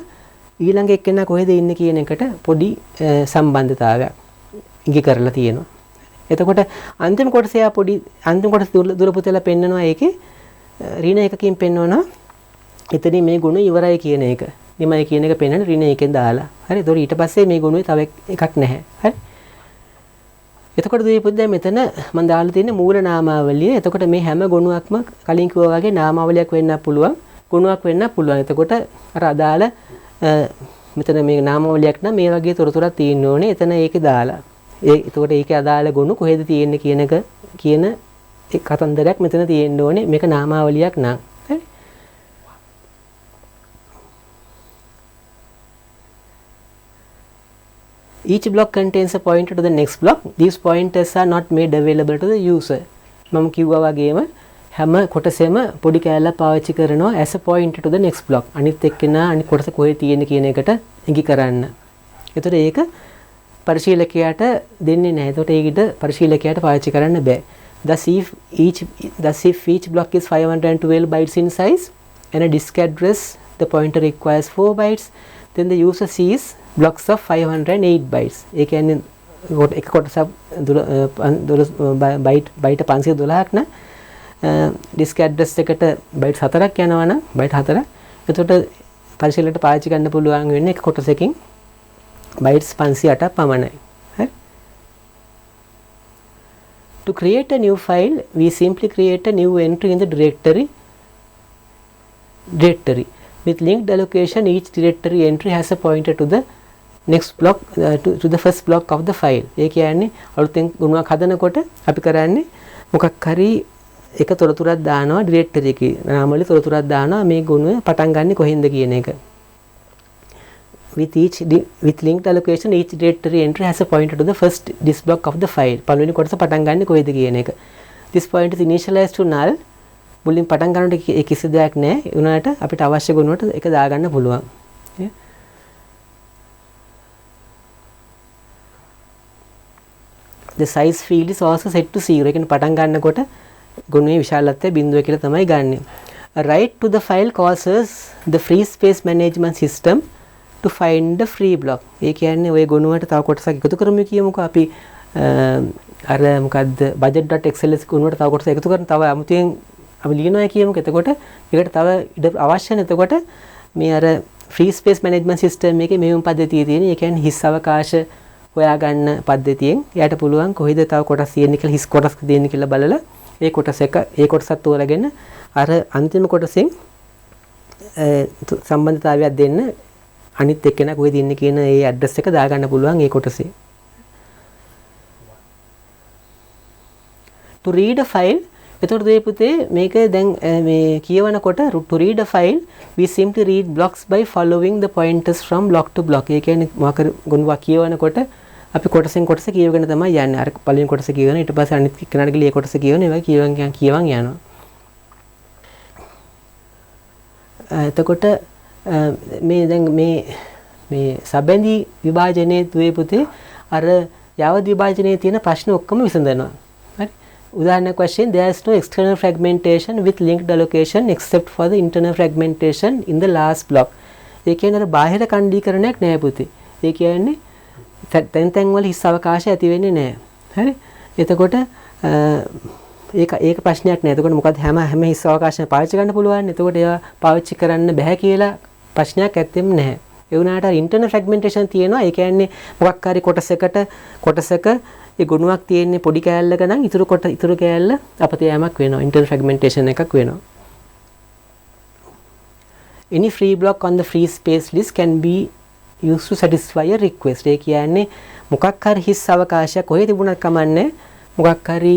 ඊළඟ එක්කෙනා කොහෙද ඉන්නේ කියන එකට පොඩි සම්බන්ධතාවයක් ඉඟි කරලා තියෙනවා. එතකොට අන්තිම කොටසේ පොඩි අන්තිම කොටස දුර පුතලා පෙන්නනවා ඒකේ ඍණ එකකින් පෙන්නනවා එතනින් මේ ගුණ ඉවරයි කියන එක. නිමයි කියන එක පෙන්නන ඍණ එකෙන් දාලා. හරි. ඒතකොට ඊට පස්සේ මේ ගුණේ තව එකක් නැහැ. හරි. එතකොට දුවේ පුතේ මෙතන මම දාලා තියෙන මූල නාමාවලිය. එතකොට මේ හැම ගුණයක්ම කලින් කිව්වා වගේ නාමාවලියක් වෙන්නත් පුළුවන්. ගුණයක් වෙන්නත් පුළුවන්. එතකොට අර අදාළ මෙතන මේ නාමාවලියක් නම් මේ වගේ තොරතුරක් තියෙන්න ඕනේ. එතන ඒකේ දාලා. එතකොට ඒකේ අදාළ ගුණ කොහෙද තියෙන්නේ කියන එක කියන ඒ කතන්දරයක් මෙතන තියෙන්න ඕනේ. මේක නාමාවලියක් නම්. හරි. Each block contains a pointer to the next block. These pointers are not made available to the user. මම කිව්වා වගේම හැම කොටසෙම පොඩි කෑල්ලක් පාවිච්චි කරනවා as a pointer to the next block. අනිත් එක්කෙනා අනිත් කොටස කොහෙද තියෙන්නේ කියන එකට ඉඟි කරන්න. ඒතර ඒක පරිශීලකයාට දෙන්නේ නැහැ. ඒතකොට ඒකට පරිශීලකයාට පාවිච්චි කරන්න බෑ. Thus if each block is 512 bytes in size and a disk address the pointer requires 4 bytes, then the user sees blocks of 508 bytes. ඒ කියන්නේ එක කොටසක් byte 512ක් න disk address එකට byte 4ක් යනවා නම් byte 4ක්. එතකොට පරිශීලකයට පාවිච්චි කරන්න පුළුවන් වෙන්නේ එක කොටසකින් bytes 508ක් පමණයි. හරි. To create a new file, we simply create a new entry in the directory. With linked allocation, each directory entry has a pointer to the next block, to the first block of the file. ඒ කියන්නේ අලුතෙන් ගුණයක් හදනකොට අපි කරන්නේ මොකක් හරි එක තොරතුරක් දානවා directory එකේ. නාමවල තොරතුරක් දානවා මේ ගුණය පටන් ගන්න කොහෙන්ද කියන එක. With linked allocation, each directory entry has a pointer to the first disk block of the file. පළවෙනි කොටස පටන් ගන්න කොහෙද කියන එක. This point is initialized to null. මුලින් පටන් ගන්නකොට ඒ කිසි දෙයක් නැහැ. ඒ උනාට අපිට අවශ්‍ය ගුණවලට ඒක දාගන්න පුළුවන්. The size field is also set to 0. ඒ කියන්නේ පටන් ගන්නකොට ගුණයේ විශාලත්වය 0 කියලා තමයි ගන්නෙ. A write to the file causes the free space management system to find the free block. ඒ කියන්නේ ඔය ගුණවලට තව කොටසක් එකතු කරමු කියමුකෝ අපි අර මොකද්ද budget.xls ගුණවලට තව කොටසක් එකතු කරන තව අමුතුවෙන් අපි ලියනවා කියමුකෝ. එතකොට ඒකට තව ඉඩ අවශ්‍ය නැහැ. එතකොට මේ අර free space management system එකේ මෙහෙම පද්ධතිය තියෙන. ඒ කියන්නේ හිස් අවකාශ හොයාගන්න පද්ධතියෙන් එයාට පුළුවන් කොහෙද තව කොටස් තියෙන්නේ කියලා හිස් කොටස් දෙන්නේ කියලා බලලා ඒ කොටසත් තෝරගෙන අර අන්තිම කොටසෙන් සම්බන්ධතාවයක් දෙන්න අනිත් එක්කෙනා කොහෙද ඉන්නේ කියන ඒ ඇඩ්‍රස් එක දාගන්න පුළුවන් ඒ කොටසේ. To read a file, එතකොට මේ පුතේ මේක දැන් මේ කියවනකොට to read a file we simply read blocks by following the pointers from block to block. ඒ කියන්නේ මොකක් ගුණයක් කියවනකොට අපි කොටසෙන් කොටස කියවගෙන තමයි යන්නේ. අර පළවෙනි කොටස කියවන ඊට පස්සේ අනිත් කෙනාට ගිහලා ඒ කොටස කියවන ඒවා කියවන් යනවා. එතකොට මේ දැන් මේ සබැඳි විභාජනයේ දුවේ පුතේ අර යාවද විභාජනයේ තියෙන ප්‍රශ්න ඔක්කොම විසඳනවා. හරි. උදාහරණයක් වශයෙන් there is no external fragmentation with linked allocation except for the internal fragmentation in the last block. ඒ කියන්නේ අර බාහිර කණ්ඩීකරණයක් නෑ පුතේ. ඒ කියන්නේ තැන් වල හිස් අවකාශය ඇති වෙන්නේ නැහැ. හරි. එතකොට ඒක ප්‍රශ්නයක් නෑ. එතකොට මොකද හැම හිස් අවකාශයක් පාවිච්චි කරන්න පුළුවන්. එතකොට ඒවා පාවිච්චි කරන්න බෑ කියලා ප්‍රශ්නයක් ඇත්තෙම නැහැ. ඒ වුණාට ඉන්ටර්නල් ෆ්‍රැග්මන්ටේෂන් තියෙනවා. ඒ කියන්නේ මොකක් හරි කොටසක ඒ ගුණයක් තියෙන්නේ පොඩි කෑල්ලක නම් ඉතුරු කෑල්ල අපතේ යෑමක් වෙනවා. ඉන්ටර්නල් ෆ්‍රැග්මන්ටේෂන් එකක් වෙනවා. Any free block on the free space list can be used to satisfy a request. ඒ කියන්නේ මොකක් හරි හිස් අවකාශයක් කොහෙ තිබුණත් කමන්නේ මොකක් හරි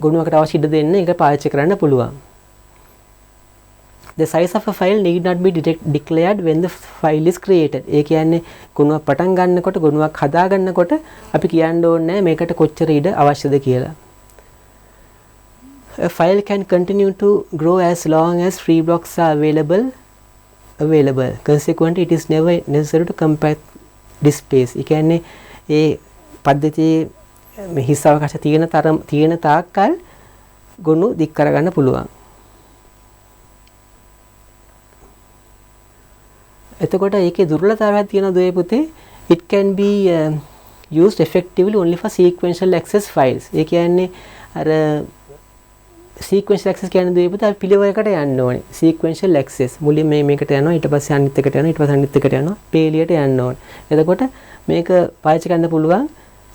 ගුණයකට අවශ්‍ය ඉඩ දෙන්න ඒක පාවිච්චි කරන්න පුළුවන්. the size of a file need not be declared when the file is created. ඒ කියන්නේ ගුණයක් පටන් ගන්නකොට ගුණයක් හදා ගන්නකොට අපි කියන්න ඕනේ මේකට කොච්චර ඉඩ අවශ්‍යද කියලා. A file can continue to grow as long as free blocks are available. Consequently, it is never necessary to compact this space. ඒ කියන්නේ ඒ පද්ධතියේ හිස් අවකාශ තියෙන තාක්කල් ගොනු දික් කරගන්න පුළුවන්. එතකොට ඒකේ දුර්වලතාවයක් තියෙනවා දුවේ පුතේ. It can be used effectively only for sequential access files. ඒ කියන්නේ අර sequential access කියන්නේ දුවේ පුතේ අපි පිළිවෙලකට යන්න ඕනේ. sequential access මුලින් මේකට යනවා ඊට පස්සේ අනිත් එකට යනවා ඊට පස්සේ අනිත් එකට යනවා පේලියට යන්න ඕනේ. එතකොට මේක පාවිච්චි කරන්න පුළුවන්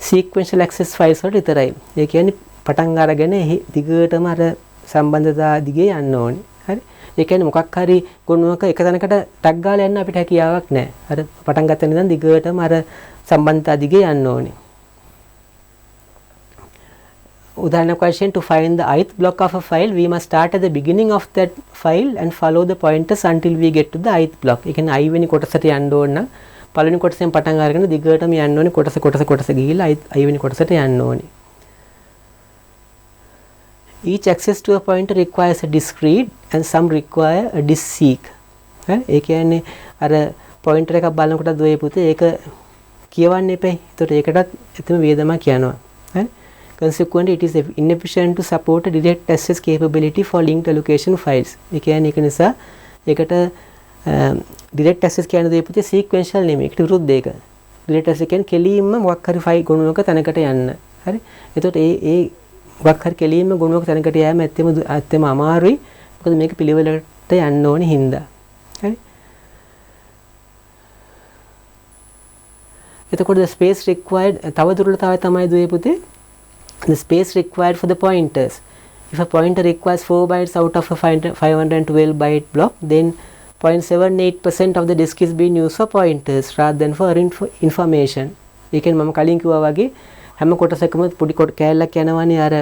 sequential access files වලට විතරයි. ඒ කියන්නේ පටන් අරගෙන දිගටම අර සම්බන්ධතා දිගේ යන්න ඕනේ. හරි. ඒ කියන්නේ මොකක් හරි ගුණයක එක තැනකට ටැග් ගාලා යන්න අපිට හැකියාවක් නැහැ. අර පටන් ගන්න ඉඳන් දිගටම අර සම්බන්ධතා දිගේ යන්න ඕනේ. උදාහරණයක් වශයෙන් to find the ith block of a file we must start at the beginning of that file and follow the pointers until we get to the ith block. ඒ කියන්නේ i වෙනි කොටසට යන්න ඕන නම් පළවෙනි කොටසෙන් පටන් අරගෙන දිගටම යන්න ඕනේ කොටස ගිහිල්ලා i වෙනි කොටසට යන්න ඕනේ. Each access to a pointer requires a disk read and some require a disk seek. හරි. ඒ කියන්නේ අර pointer එකක් බලනකොට දුවේ පුතේ ඒක කියවන්න එපේ. ඒතකොට ඒකටත් එතම වේදමක් කියනවා. හරි. Consequently, it is inefficient to support a direct access capability for linked allocation files. ඒ කියන්නේ ඒක නිසා ඒකට direct access කියන දේ පුතේ sequential නෙමෙයි. ඒකට විරුද්ධ ඒක. direct access කියන්නේ කෙලින්ම මොකක් හරි ෆයිල් ගොනුවක තැනකට යන්න. හරි. එතකොට ඒ මොකක් හරි කෙලින්ම ගොනුවක තැනකට යෑම ඇත්තම අමාරුයි. මොකද මේක පිළිවෙලට යන්න ඕනේ හින්දා. හරි. එතකොට the space required තව දුරලතාවය තමයි දුවේ පුතේ the space required for the pointers. If a pointer requires 4 bytes out of a 512 byte block, then 0.78% of the disk is being used for pointers rather than for information. ඒ කියන්නේ මම කලින් කිව්වා වගේ හැම කොටසකම පොඩි කෑල්ලක් යනවනේ අර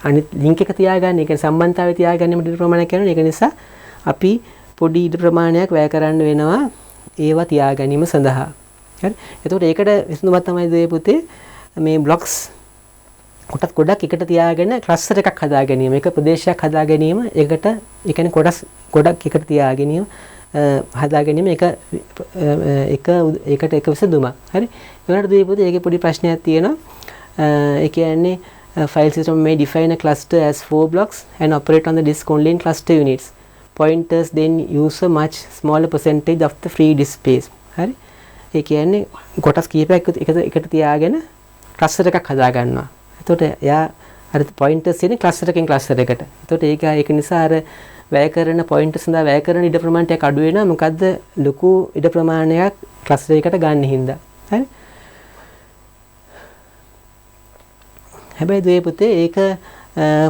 අනිත් ලින්ක් එක තියාගන්න. ඒ කියන්නේ සම්බන්ධතාවය තියාගන්න ඉඩ ප්‍රමාණයක් යනවා. ඒක නිසා අපි පොඩි ඉඩ ප්‍රමාණයක් වැය කරන්න වෙනවා ඒවා තියා ගැනීම සඳහා. හරි. එතකොට ඒකට විසඳුමක් තමයි දුවේ පුතේ මේ blocks කොටස් ගොඩක් එකට තියාගෙන ක්ලස්ටර් එකක් හදා ගැනීම. එක ප්‍රදේශයක් හදා ගැනීම. ඒකට ඒ කියන්නේ කොටස් ගොඩක් එකට තියා ගැනීම හදා ගැනීම ඒකට එක විසඳුමක්. හරි. ඒකට දුවේ පුතේ ඒකේ පොඩි ප්‍රශ්නයක් තියෙනවා. ඒ කියන්නේ file system may define a cluster as 4 blocks and operate on the disk only in cluster units. Pointers then use a much smaller percentage of the free disk space. හරි. ඒ කියන්නේ කොටස් කීපයක් එකට තියාගෙන ක්ලස්ටර් එකක් හදා ගන්නවා. එතකොට එයා අර pointers තියෙන ක්ලස්ටර් එකකින් ක්ලස්ටර් එකට. එතකොට ඒක නිසා අර වැය කරන pointers සඳහා වැය කරන ඉඩ ප්‍රමාණයක් අඩු වෙනවා. මොකද්ද ලොකු ඉඩ ප්‍රමාණයක් ක්ලස්ටර් එකකට ගන්න හින්දා. හරි. හැබැයි දුවේ පුතේ ඒක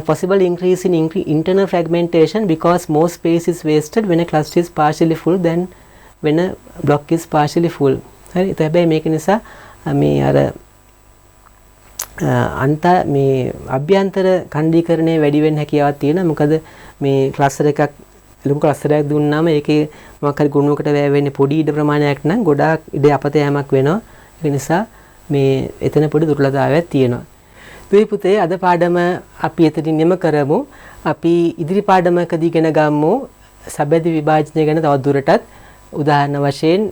possible increase in internal fragmentation because more space is wasted when a cluster is partially full than when a block is partially full. හරි. ඒත් හැබැයි මේක නිසා මේ අර මේ අභ්‍යන්තර ඛණ්ඩීකරණය වැඩි වෙන්න හැකියාවක් තියෙනවා. මොකද මේ ක්ලස්ටර් එකක් ලොකු ක්ලස්ටර් එකක් දුන්නාම ඒකේ මොකක් හරි ගුණයකට වැය වෙන්නේ පොඩි ඉඩ ප්‍රමාණයක් නම් ගොඩාක් ඉඩ අපත යෑමක් වෙනවා. ඒ නිසා මේ එතන පොඩි දුර්වලතාවයක් තියෙනවා. දුවේ පුතේ අද පාඩම අපි එතනින් නිම කරමු. අපි ඉදිරි පාඩමකදී ඉගෙන ගමු සබැඳි විභාජනය ගැන තවත් දුරටත්. උදාහරණ වශයෙන්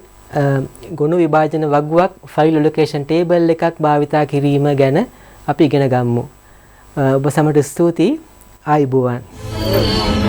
ගොනු විභාජන වගුවක් ෆයිල් ලොකේෂන් ටේබල් එකක් භාවිතා කිරීම ගැන අපි ඉගෙන ගමු. ඔබ සමට ස්තුතියි. ආයුබෝවන්.